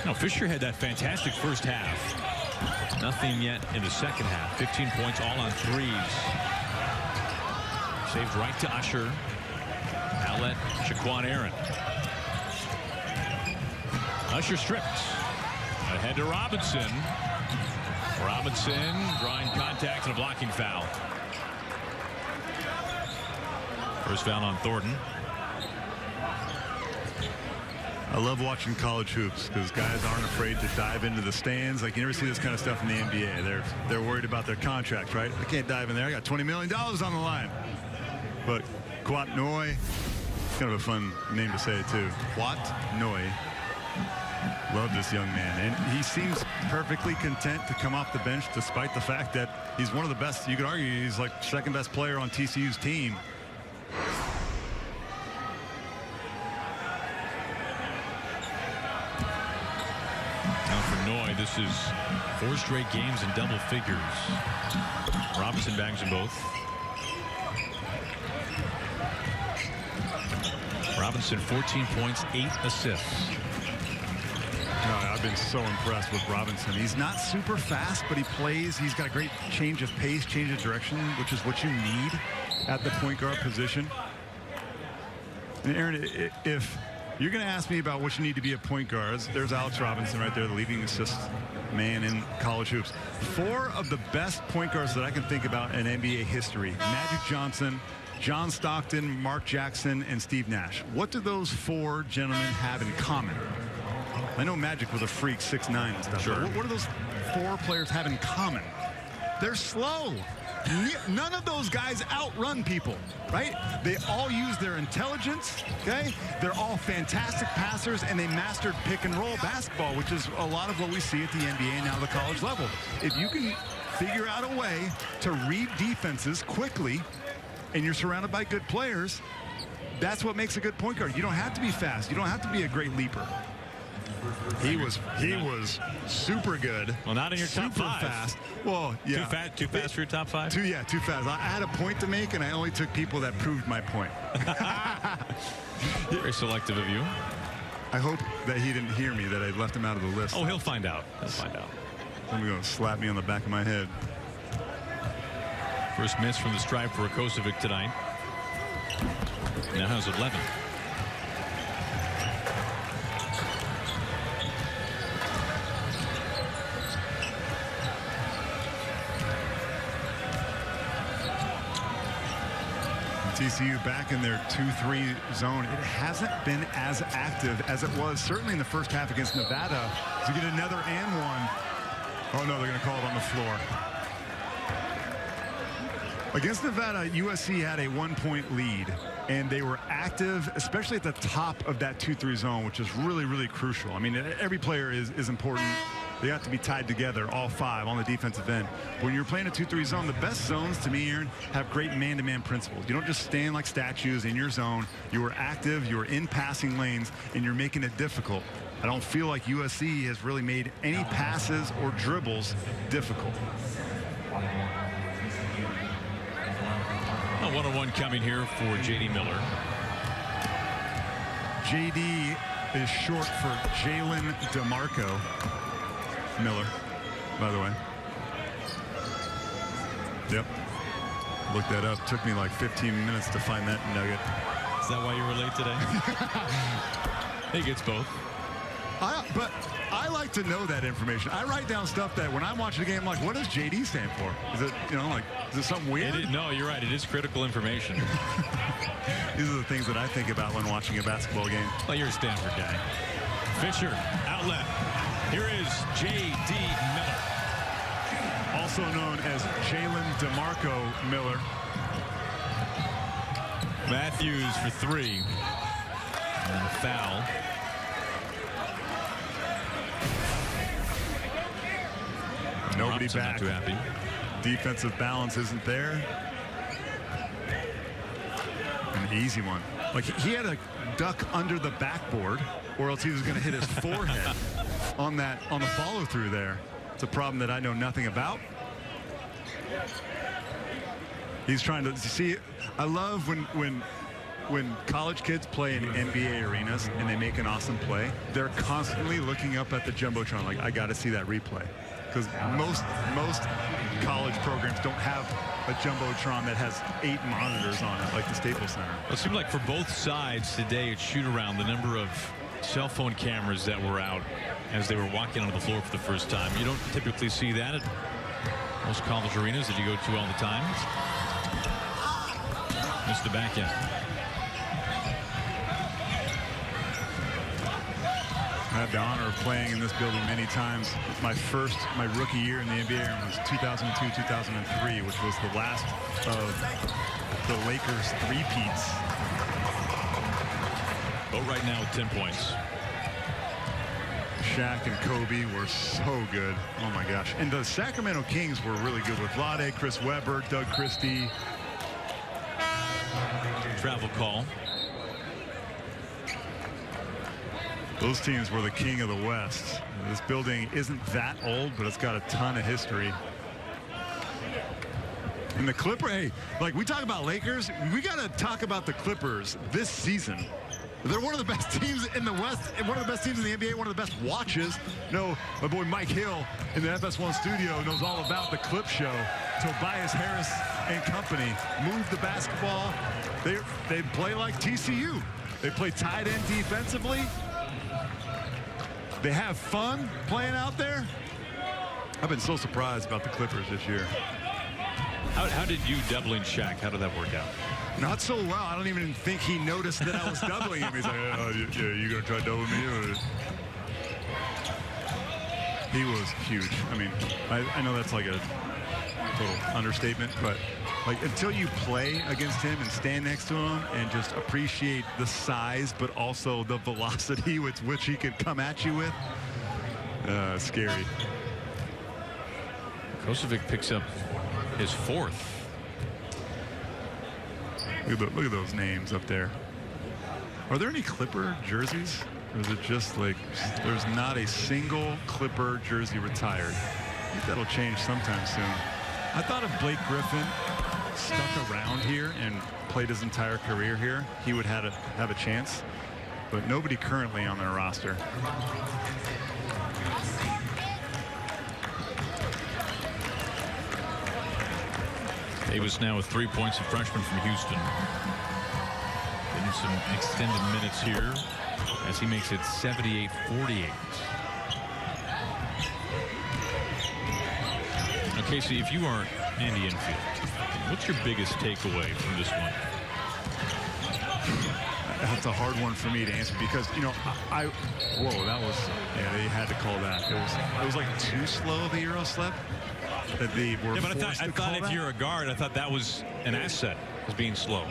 No, Fisher had that fantastic first half. Nothing yet in the second half. 15 points, all on threes. Saved right to Usher. Outlet, Shaquan Aaron. Usher stripped. Ahead to Robinson. Robinson drawing contact and a blocking foul. First foul on Thornton. I love watching college hoops because guys aren't afraid to dive into the stands. Like, you never see this kind of stuff in the NBA. They're worried about their contract, right? I can't dive in there. I got $20 million on the line. But Kwat Noi, kind of a fun name to say too. Kwat Noi. Love this young man. And he seems perfectly content to come off the bench despite the fact that he's one of the best. You could argue he's like second best player on TCU's team. This is 4 straight games in double figures. Robinson bags them both. Robinson 14 points, 8 assists. I've been so impressed with Robinson. He's not super fast, but he plays. He's got a great change of pace, change of direction, which is what you need at the point guard position. And Aaron, if you're going to ask me about what you need to be a point guard, there's Alex Robinson right there, the leading assist man in college hoops. 4 of the best point guards that I can think about in NBA history: Magic Johnson, John Stockton, Mark Jackson, and Steve Nash. What do those 4 gentlemen have in common? I know Magic was a freak, 6'9" and stuff. Sure. What do those 4 players have in common? They're slow. None of those guys outrun people, right? They all use their intelligence, okay? They're all fantastic passers, and they mastered pick and roll basketball, which is a lot of what we see at the NBA and now the college level. If you can figure out a way to read defenses quickly and you're surrounded by good players, that's what makes a good point guard. You don't have to be fast. You don't have to be a great leaper. He was super good. Well, not in your top 5. Super fast. Well, yeah. Too fast for your top 5? Too fast. I had a point to make, and I only took people that proved my point. Very selective of you. I hope that he didn't hear me, that I left him out of the list. Oh, he'll find out. He'll find out. Somebody's going to slap me on the back of my head. First miss from the stripe for Rakocevic tonight. Now has 11. TCU back in their 2-3 zone. It hasn't been as active as it was certainly in the first half against Nevada. To get another and one. Oh no, they're going to call it on the floor. Against Nevada, USC had a 1-point lead, and they were active, especially at the top of that 2-3 zone, which is really, really crucial. I mean, every player is important, They have to be tied together, all 5 on the defensive end. When you're playing a 2-3 zone, the best zones, to me, Aaron, have great man-to-man principles. You don't just stand like statues in your zone. You are active, you are in passing lanes, and you're making it difficult. I don't feel like USC has really made any passes or dribbles difficult. A one-on-one coming here for J.D. Miller. J.D. is short for Jalen DeMarco Miller, by the way. Yep. Looked that up. Took me like 15 minutes to find that nugget. Is that why you were late today? He gets both. But I like to know that information. I write down stuff that when I'm watching a game, I'm like, what does JD stand for? Is it, you know, like, is it something weird? No, you're right. It is critical information. These are the things that I think about when watching a basketball game. Well, you're a Stanford guy. Fisher, outlet. Here is J.D. Miller. Also known as Jalen DeMarco Miller. Matthews for 3. And a foul. Nobody Robinson back. Not too happy. Defensive balance isn't there. An easy one. Like he had to duck under the backboard, or else he was going to hit his forehead on the follow through there. It's a problem that I know nothing about. He's trying to see. I love when college kids play in NBA arenas and they make an awesome play. They're constantly looking up at the jumbotron, like, I got to see that replay. Because most college programs don't have a jumbotron that has 8 monitors on it, like the Staples Center. Well, it seemed like for both sides today at shoot-around, the number of cell phone cameras that were out as they were walking onto the floor for the first time. You don't typically see that at most college arenas that you go to all the time. Missed the back end. I had the honor of playing in this building many times. My rookie year in the NBA was 2002-2003, which was the last of the Lakers three-peats. But right now with 10 points. Shaq and Kobe were so good. Oh my gosh. And the Sacramento Kings were really good with Vlade, Chris Webber, Doug Christie. Travel call. Those teams were the king of the West. This building isn't that old, but it's got a ton of history. And the Clippers, hey, like we talk about Lakers, we got to talk about the Clippers this season. They're one of the best teams in the West, and one of the best teams in the NBA, one of the best watches. No, my boy Mike Hill in the FS1 studio knows all about the Clip Show. Tobias Harris and company move the basketball. They play like TCU. They play tight end defensively. They have fun playing out there. I've been so surprised about the Clippers this year. How did you doubling Shaq? How did that work out? Not so well. I don't even think he noticed that I was doubling him. He's like, oh, yeah, you gonna try to double me? Or? He was huge. I mean, I know that's like a total understatement, but like until you play against him and stand next to him and just appreciate the size, but also the velocity with which he could come at you with, scary. Kosovic picks up his 4th. Look at those names up there. Are there any Clipper jerseys? Or is it just like there's not a single Clipper jersey retired? I think that'll change sometime soon. I thought if Blake Griffin stuck around here and played his entire career here, he would have a chance. But nobody currently on their roster. Davis now with 3 points, a freshman from Houston. Getting some extended minutes here as he makes it 78-48. Now, Casey, if you are Andy Enfield, what's your biggest takeaway from this one? That's a hard one for me to answer because, you know, whoa, that was, yeah, they had to call that. It was like too slow, the Euro slip. That they were yeah, but I thought if that. you're a guard, I thought that was an asset, was being slow.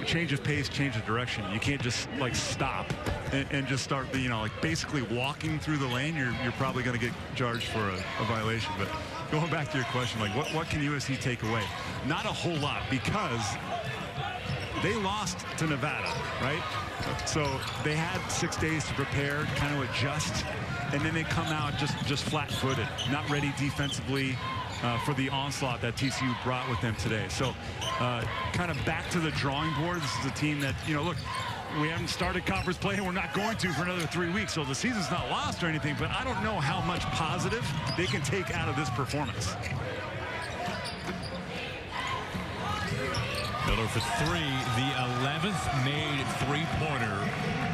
change of pace, change of direction. You can't just like stop and just start, like basically walking through the lane. You're probably going to get charged for a violation. But going back to your question, like what can USC take away? Not a whole lot, because they lost to Nevada, right? So they had 6 days to prepare, kind of adjust, and then they come out just flat-footed, not ready defensively for the onslaught that TCU brought with them today. So kind of back to the drawing board. This is a team that, look, we haven't started conference play, and we're not going to for another 3 weeks. So the season's not lost or anything, but I don't know how much positive they can take out of this performance. Miller for three, the 11th made three-pointer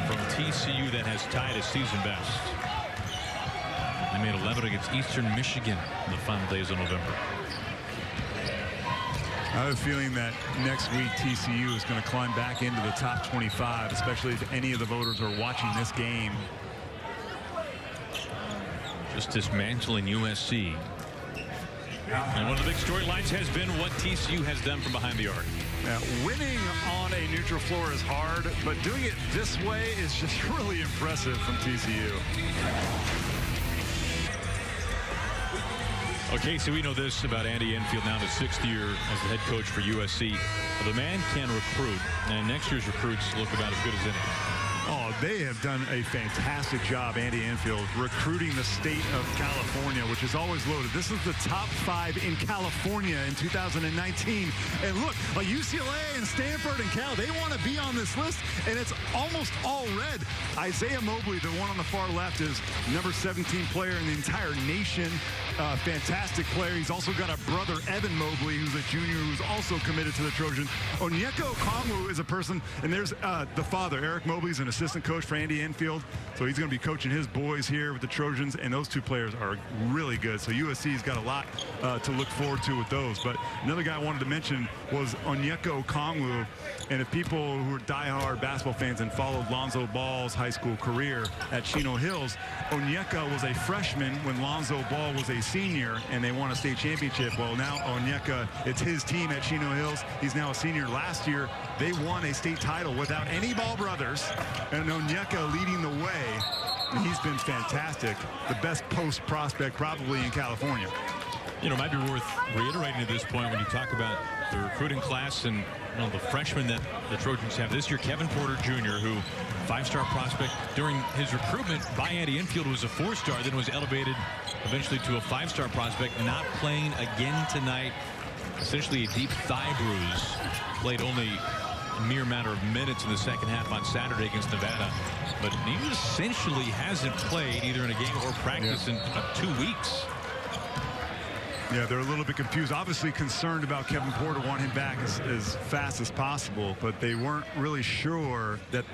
from TCU that has tied a season best. They made 11 against Eastern Michigan in the final days of November. I have a feeling that next week TCU is going to climb back into the top 25, especially if any of the voters are watching this game. Just dismantling USC. And one of the big storylines has been what TCU has done from behind the arc. Now, winning on a neutral floor is hard, but doing it this way is just really impressive from TCU. Okay, so we know this about Andy Enfield, now in his 6th year as the head coach for USC. Well, the man can recruit, and next year's recruits look about as good as any. Oh, they have done a fantastic job, Andy Enfield, recruiting the state of California, which is always loaded. This is the top 5 in California in 2019. And look, like UCLA and Stanford and Cal, they want to be on this list, and it's almost all red. Isaiah Mobley, the one on the far left, is number 17 player in the entire nation. Fantastic player. He's also got a brother, Evan Mobley, who's a junior, who's also committed to the Trojans. Onyeka Okongwu is a person, and there's the father, Eric Mobley's an assistant coach for Andy Enfield, so he's going to be coaching his boys here with the Trojans, and those two players are really good. So USC's got a lot to look forward to with those. But another guy I wanted to mention was Onyeka Okongwu, and if people who are diehard basketball fans and followed Lonzo Ball's high school career at Chino Hills, Onyeka was a freshman when Lonzo Ball was a senior, and they won a state championship. Well, now Onyeka, it's his team at Chino Hills. He's now a senior. Last year, they won a state title without any Ball brothers, and Onyeka leading the way. And he's been fantastic. The best post prospect probably in California. It might be worth reiterating at this point when you talk about the recruiting class and the freshmen that the Trojans have this year. Kevin Porter Jr., who 5-star prospect during his recruitment by Andy Enfield, was a 4-star, then was elevated eventually to a 5-star prospect, not playing again tonight. Essentially a deep thigh bruise. Played only a mere matter of minutes in the second half on Saturday against Nevada. But he essentially hasn't played either in a game or practice in 2 weeks. Yeah, they're a little bit confused. Obviously concerned about Kevin Porter, want him back as fast as possible, but they weren't really sure that,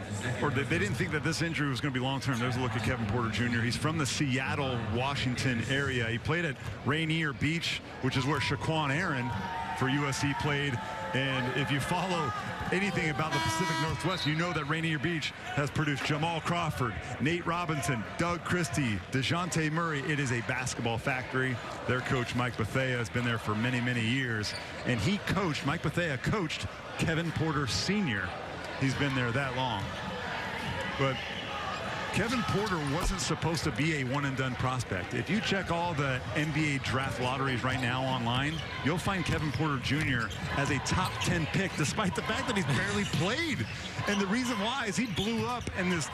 or they didn't think that this injury was going to be long-term. There's a look at Kevin Porter Jr. He's from the Seattle, Washington area. He played at Rainier Beach, which is where Shaquan Aaron for USC played. And if you follow anything about the Pacific Northwest, you know that Rainier Beach has produced Jamal Crawford, Nate Robinson, Doug Christie, DeJounte Murray. It is a basketball factory. Their coach, Mike Bethea, has been there for many, many years. And Mike Bethea coached Kevin Porter Sr. He's been there that long. But Kevin Porter wasn't supposed to be a one-and-done prospect. If you check all the NBA draft lotteries right now online, you'll find Kevin Porter Jr. as a top 10 pick, despite the fact that he's barely played. And the reason why is he blew up in this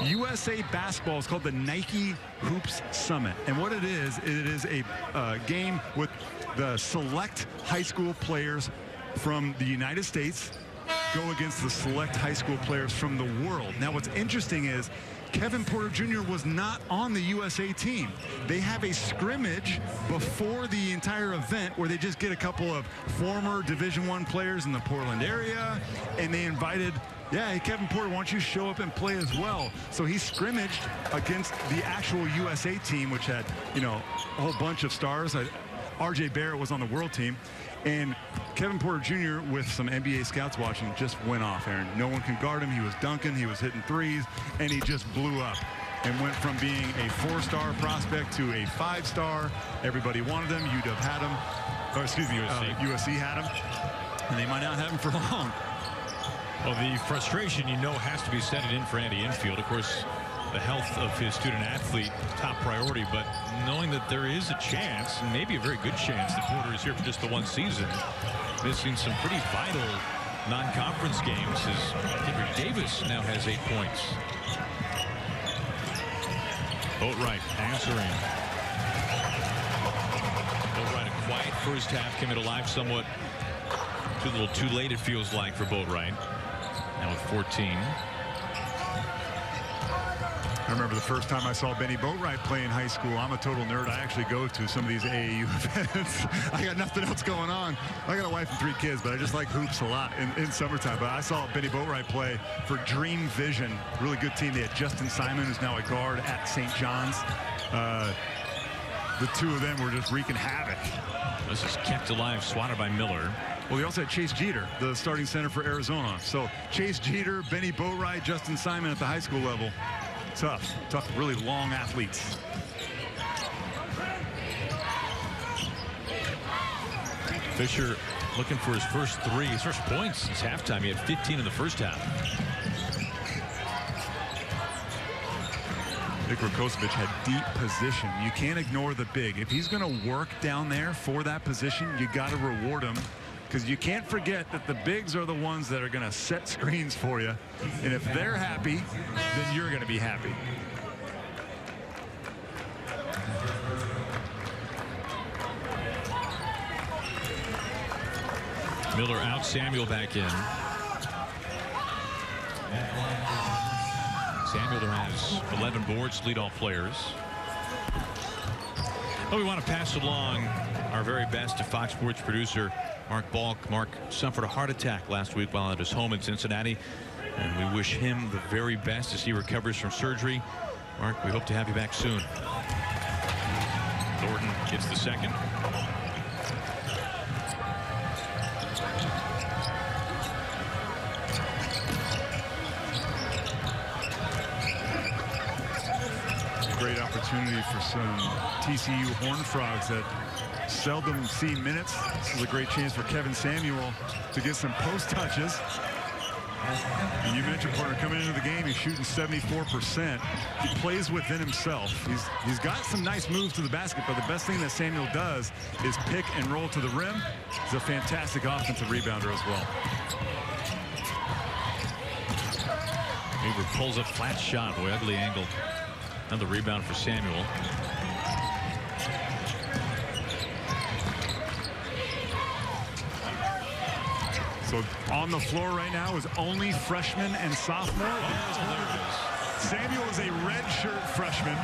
USA basketball. It's called the Nike Hoops Summit. And what it is a game with the select high school players from the United States go against the select high school players from the world. Now, what's interesting is Kevin Porter Jr. was not on the USA team. They have a scrimmage before the entire event where they just get a couple of former Division I players in the Portland area, and they invited, hey, Kevin Porter, why don't you show up and play as well? So he scrimmaged against the actual USA team, which had, a whole bunch of stars. R.J. Barrett was on the world team. And Kevin Porter Jr., with some NBA scouts watching, just went off, Aaron. No one can guard him. He was dunking. He was hitting threes. And he just blew up and went from being a 4-star prospect to a 5-star. Everybody wanted him. UW had him. Or excuse me, USC had him. And they might not have him for long. Well, the frustration, has to be set in for Andy Enfield. Of course, the health of his student athlete, top priority, but knowing that there is a chance, and maybe a very good chance, that Porter is here for just the one season, missing some pretty vital non-conference games, as Henry Davis now has 8 points. Boatwright answering. Boatwright, a quiet first half, came in alive somewhat. Too little too late, it feels like, for Boatwright. Now with 14. I remember the first time I saw Benny Boatwright play in high school. I'm a total nerd. I actually go to some of these AAU events. I got nothing else going on. I got a wife and 3 kids, but I just like hoops a lot in summertime. But I saw Benny Boatwright play for Dream Vision. Really good team. They had Justin Simon, who's now a guard at St. John's. The two of them were just wreaking havoc. This is kept alive, swatted by Miller. Well, they also had Chase Jeter, the starting center for Arizona. So Chase Jeter, Benny Boatwright, Justin Simon at the high school level. Tough, really long athletes. Fisher looking for his first 3, his first points since halftime. He had 15 in the first half. Nick Rakocevic had deep position. You can't ignore the big. If he's going to work down there for that position, you got to reward him, because you can't forget that the bigs are the ones that are going to set screens for you. And if they're happy, then you're going to be happy. Miller out, Samuel back in. Samuel has 11 boards, lead all players. Well, we want to pass along our very best to Fox Sports producer Mark Balk. Mark suffered a heart attack last week while at his home in Cincinnati, and we wish him the very best as he recovers from surgery. Mark, we hope to have you back soon. Thornton gets the second. Great opportunity for some TCU Horned Frogs that seldom see minutes. This is a great chance for Kevin Samuel to get some post touches. And you mentioned, partner, coming into the game, he's shooting 74%. He plays within himself. He's got some nice moves to the basket, but the best thing that Samuel does is pick and roll to the rim. He's a fantastic offensive rebounder as well. Weaver pulls a flat shot, boy, ugly angle. Another rebound for Samuel. So on the floor right now is only freshman and sophomore. Oh, Samuel is a redshirt freshman.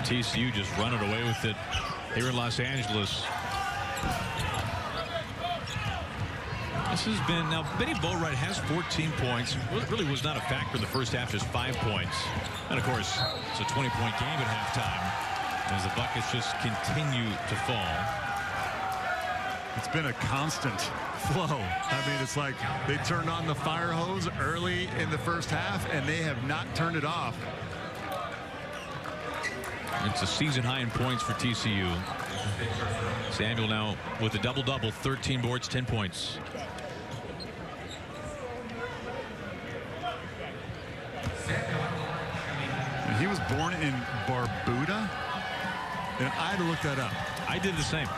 TCU just running away with it here in Los Angeles. This has been, now Benny Boatwright has 14 points. Really was not a factor in the first half, just 5 points. And of course, it's a 20-point game at halftime as the buckets just continue to fall. It's been a constant flow. I mean, it's like they turned on the fire hose early in the first half, and they have not turned it off. It's a season high in points for TCU. Samuel now with a double-double, 13 boards, 10 points. And he was born in Barbuda, and I had to look that up. I did the same.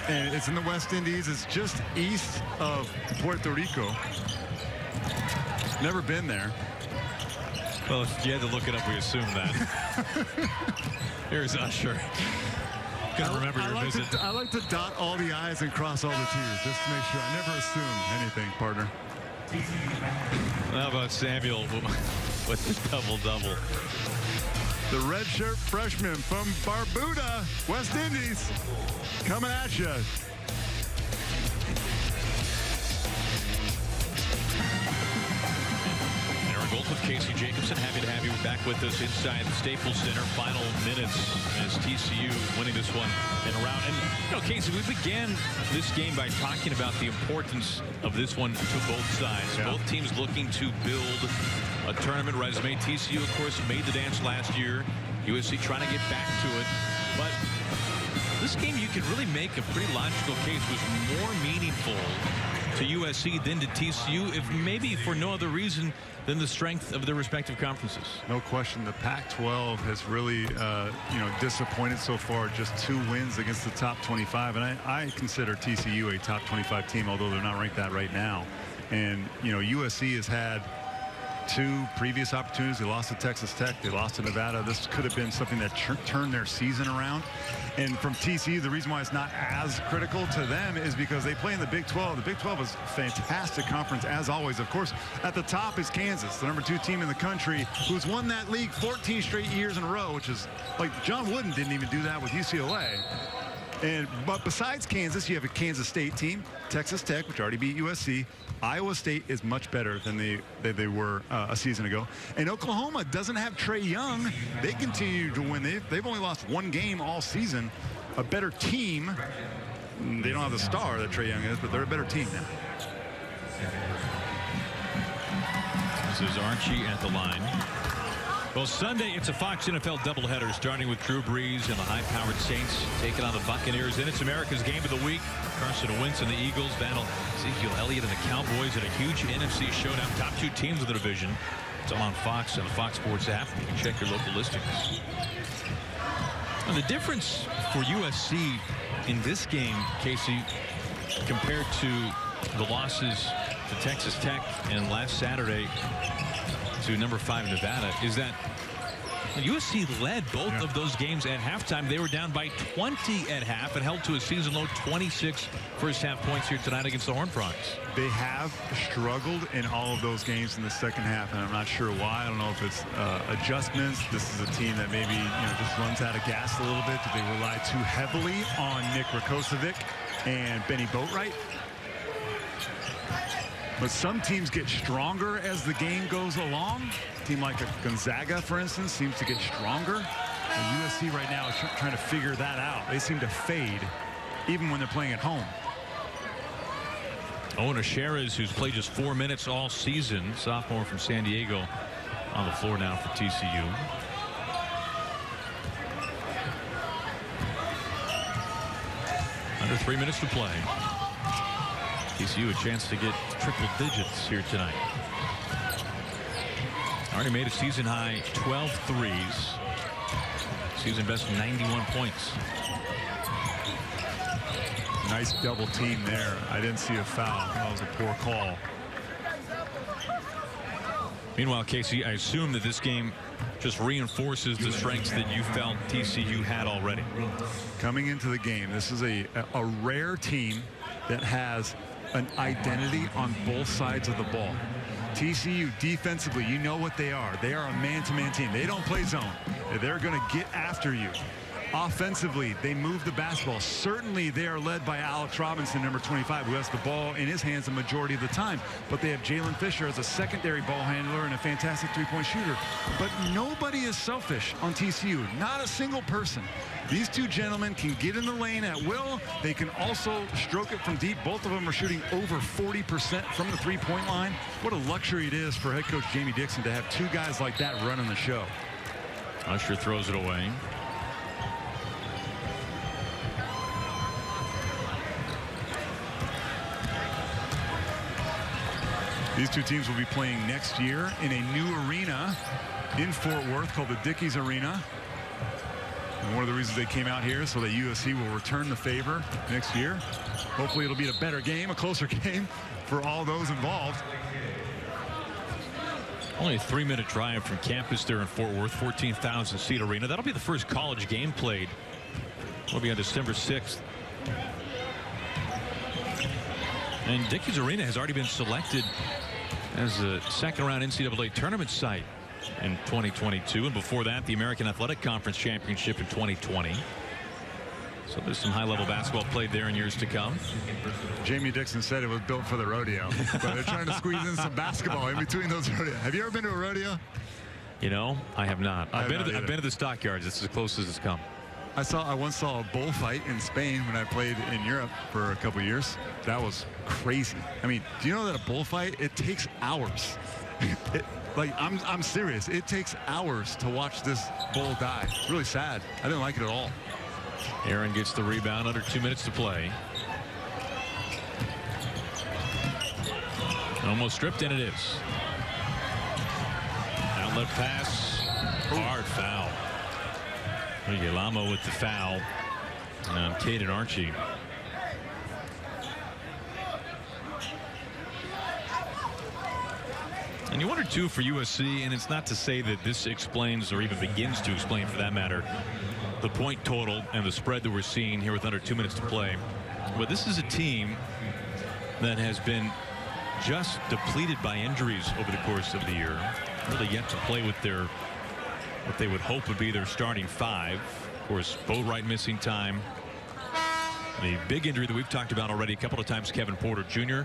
And it's in the West Indies. It's just east of Puerto Rico. Never been there. Well, if you had to look it up, we assumed that. Here's Usher. Gotta remember your visit. I like to dot all the I's and cross all the T's, just to make sure. I never assume anything, partner. How about Samuel with the double-double? The redshirt freshman from Barbuda, West Indies, coming at you. Gold with Casey Jacobson. Happy to have you back with us inside the Staples Center. Final minutes as TCU winning this one in a round. And, you know, Casey, we began this game by talking about the importance of this one to both sides. Yeah. Both teams looking to build a tournament resume. TCU, of course, made the dance last year. USC trying to get back to it. But This game, you could really make a pretty logical case, was more meaningful to USC than to TCU, if maybe for no other reason than the strength of their respective conferences. No question, the Pac-12 has really, disappointed so far. Just 2 wins against the top 25, and I consider TCU a top 25 team, although they're not ranked that right now. And USC has had 2 previous opportunities. They lost to Texas Tech. They lost to Nevada. This could have been something that turned their season around. And from TCU, the reason why it's not as critical to them is because they play in the Big 12. The Big 12 is a fantastic conference, as always. Of course, at the top is Kansas, the number 2 team in the country, who's won that league 14 straight years in a row, which is like John Wooden didn't even do that with UCLA. But besides Kansas, you have a Kansas State team, Texas Tech, which already beat USC. Iowa State is much better than they were a season ago. And Oklahoma doesn't have Trae Young. They continue to win. They've only lost 1 game all season. A better team. They don't have the star that Trae Young is, but they're a better team now. This is Archie at the line. Well, Sunday, it's a Fox NFL doubleheader, starting with Drew Brees and the high-powered Saints taking on the Buccaneers. And it's America's game of the week. Carson Wentz and the Eagles battle Ezekiel Elliott and the Cowboys in a huge NFC showdown. Top 2 teams of the division. It's all on Fox and the Fox Sports app. You can check your local listings. And the difference for USC in this game, Casey, compared to the losses to Texas Tech and last Saturday to number 5 Nevada, is that USC led both of those games at halftime. They were down by 20 at half and held to a season low 26 first half points here tonight against the Horned Frogs. They have struggled in all of those games in the second half, and I'm not sure why. I don't know if it's adjustments. This is a team that maybe just runs out of gas a little bit. Do they rely too heavily on Nick Rakocevic and Benny Boatwright? But some teams get stronger as the game goes along. A team like Gonzaga, for instance, seems to get stronger. And USC right now is trying to figure that out. They seem to fade even when they're playing at home. Owen Asheras, who's played just 4 minutes all season, sophomore from San Diego, on the floor now for TCU. Under 3 minutes to play. TCU a chance to get triple digits here tonight. Already made a season high 12 threes. Season best 91 points. Nice double team there. I didn't see a foul. That was a poor call. Meanwhile, Casey, I assume that this game just reinforces the strengths that you felt TCU had already. Coming into the game, this is a rare team that has an identity on both sides of the ball. TCU defensively, you know what they are. They are a man-to-man team. They don't play zone. They're going to get after you. Offensively, they move the basketball. Certainly, they are led by Alex Robinson, number 25, who has the ball in his hands the majority of the time. But they have Jalen Fisher as a secondary ball handler and a fantastic 3-point shooter. But nobody is selfish on TCU. Not a single person. These 2 gentlemen can get in the lane at will. They can also stroke it from deep. Both of them are shooting over 40% from the 3-point line. What a luxury it is for head coach Jamie Dixon to have 2 guys like that running the show. Usher throws it away. These 2 teams will be playing next year in a new arena in Fort Worth called the Dickies Arena. And one of the reasons they came out here so that USC will return the favor next year. Hopefully it'll be a better game, a closer game for all those involved. Only a 3-minute drive from campus there in Fort Worth, 14,000 seat arena. That'll be the first college game played. It'll be on December 6th. And Dickies Arena has already been selected as a second-round NCAA tournament site in 2022. And before that, the American Athletic Conference Championship in 2020. So there's some high-level basketball played there in years to come. Jamie Dixon said it was built for the rodeo. But they're trying to squeeze in some basketball in between those rodeos. Have you ever been to a rodeo? You know, I have not. I've been to the stockyards. It's as close as it's come. I once saw a bullfight in Spain when I played in Europe for a couple years. That was crazy. I mean, do you know that a bullfight, it takes hours? I'm serious. It takes hours to watch this bull die. It's really sad. I didn't like it at all. Aaron gets the rebound, under 2 minutes to play. Almost stripped, and it is. Outlet pass. Hard foul. Lamo with the foul on Caden Archie. And you wonder too for USC, and it's not to say that this explains or even begins to explain for that matter the point total and the spread that we're seeing here with under 2 minutes to play. But this is a team that has been just depleted by injuries over the course of the year. Really yet to play with their what they would hope would be their starting five. Of course, Boatwright missing time. The big injury that we've talked about already a couple of times, Kevin Porter Jr.,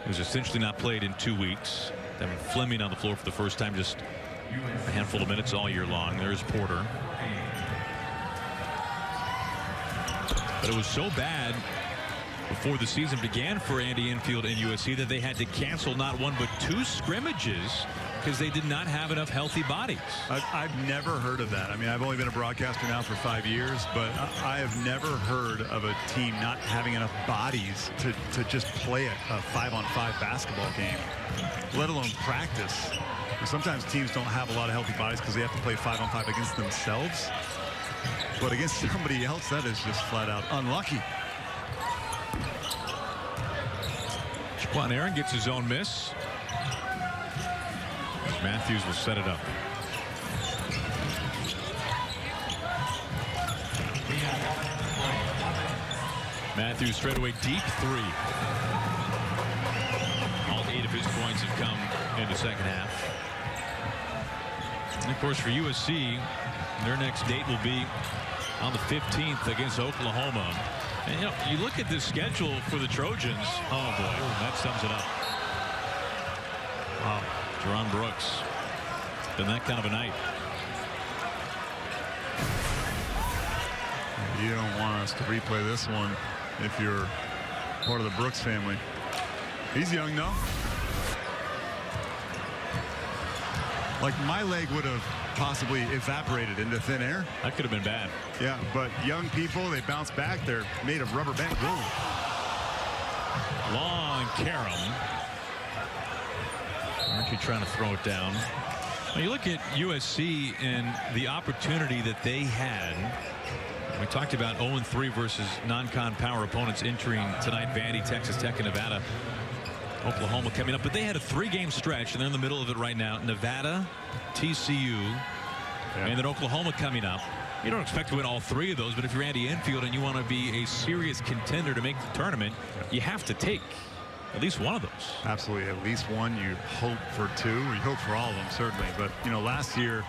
who's essentially not played in 2 weeks. Devin Fleming on the floor for the first time, just a handful of minutes all year long. There's Porter. But it was so bad before the season began for Andy Enfield and USC that they had to cancel not one but 2 scrimmages because they did not have enough healthy bodies. I've never heard of that. I mean, I've only been a broadcaster now for 5 years, but I have never heard of a team not having enough bodies to just play a 5-on-5 basketball game, let alone practice. And sometimes teams don't have a lot of healthy bodies because they have to play 5-on-5 against themselves. But against somebody else, that is just flat out unlucky. Jaquan Aaron gets his own miss. Matthews will set it up. Matthews straight away deep 3. All 8 of his points have come in the second half. And of course for USC, their next date will be on the 15th against Oklahoma. And you know, you look at this schedule for the Trojans. Oh boy, that sums it up. Wow. Jerron Brooks. Been that kind of a night. You don't want us to replay this one if you're part of the Brooks family. He's young, though. Like, my leg would have possibly evaporated into thin air. That could have been bad. Yeah, but young people, they bounce back. They're made of rubber band. Whoa. Long carom. Archie trying to throw it down. When you look at USC and the opportunity that they had. We talked about 0-3 versus non-con power opponents entering tonight. Vandy, Texas Tech, and Nevada. Oklahoma coming up, but they had a 3-game stretch, and they're in the middle of it right now. Nevada, TCU, and then Oklahoma coming up. You don't expect to win all 3 of those, but if you're Andy Enfield and you want to be a serious contender to make the tournament, you have to take at least one of those. Absolutely, at least one. You hope for 2, or you hope for all of them, certainly. But you know, last year,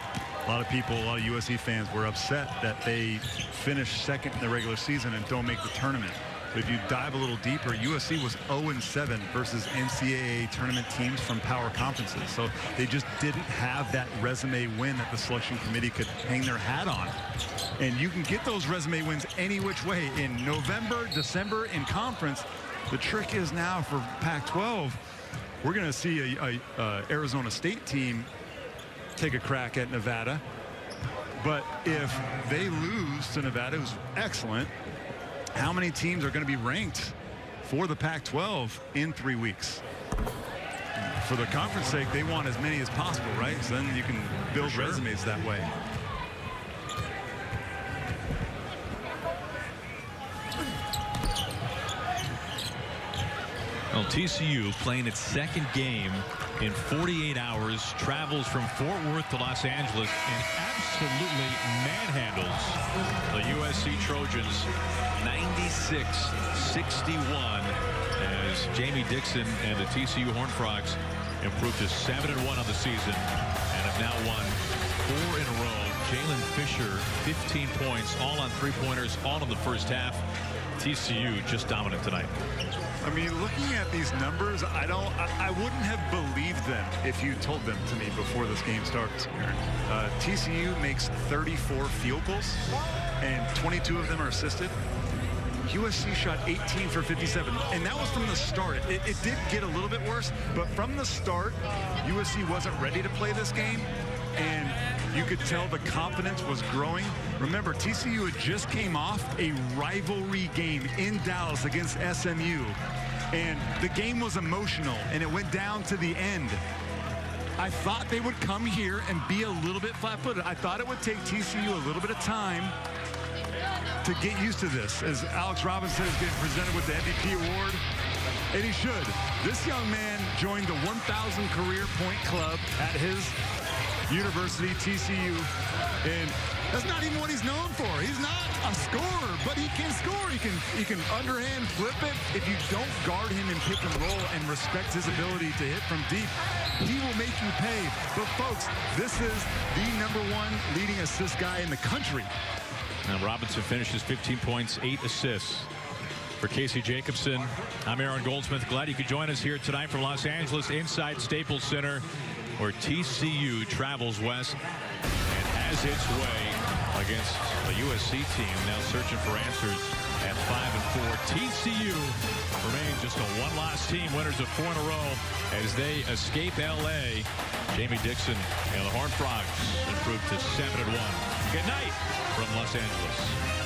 a lot of people, a lot of USC fans were upset that they finished second in the regular season and don't make the tournament. But if you dive a little deeper, USC was 0-7 versus NCAA tournament teams from power conferences. So they just didn't have that resume win that the selection committee could hang their hat on. And you can get those resume wins any which way in November, December in conference. The trick is now for Pac-12, we're going to see a Arizona State team take a crack at Nevada. But if they lose to Nevada, who's excellent, how many teams are going to be ranked for the Pac-12 in 3 weeks? For the conference sake, they want as many as possible, right? So then you can build resumes that way. Well, TCU playing its 2nd game in 48 hours, travels from Fort Worth to Los Angeles and absolutely manhandles the USC Trojans 96-61 as Jamie Dixon and the TCU Horned Frogs improved to 7-1 on the season and have now won 4 in a row. Jalen Fisher, 15 points, all on 3-pointers, all in the first half. TCU just dominant tonight. I mean, looking at these numbers, I wouldn't have believed them if you told them to me before this game starts. TCU makes 34 field goals, and 22 of them are assisted. USC shot 18 for 57, and that was from the start. It did get a little bit worse, but from the start, USC wasn't ready to play this game, and you could tell the confidence was growing. Remember, TCU had just came off a rivalry game in Dallas against SMU. And the game was emotional, and it went down to the end. I thought they would come here and be a little bit flat-footed. I thought it would take TCU a little bit of time to get used to this, as Alex Robinson is getting presented with the MVP award, and he should. This young man joined the 1,000 career point club at his university, TCU, and that's not even what he's known for. He's not a scorer, but he can score. He can underhand flip it. If you don't guard him in pick and roll and respect his ability to hit from deep, he will make you pay. But folks, this is the #1 leading assist guy in the country. And Robinson finishes 15 points, 8 assists. For Casey Jacobson, I'm Aaron Goldsmith. Glad you could join us here tonight from Los Angeles inside Staples Center, where TCU travels west and has its way against the USC team, now searching for answers at 5-4. TCU remains just a one-loss team, winners of 4 in a row as they escape LA. Jamie Dixon and the Horned Frogs improved to 7-1. Good night from Los Angeles.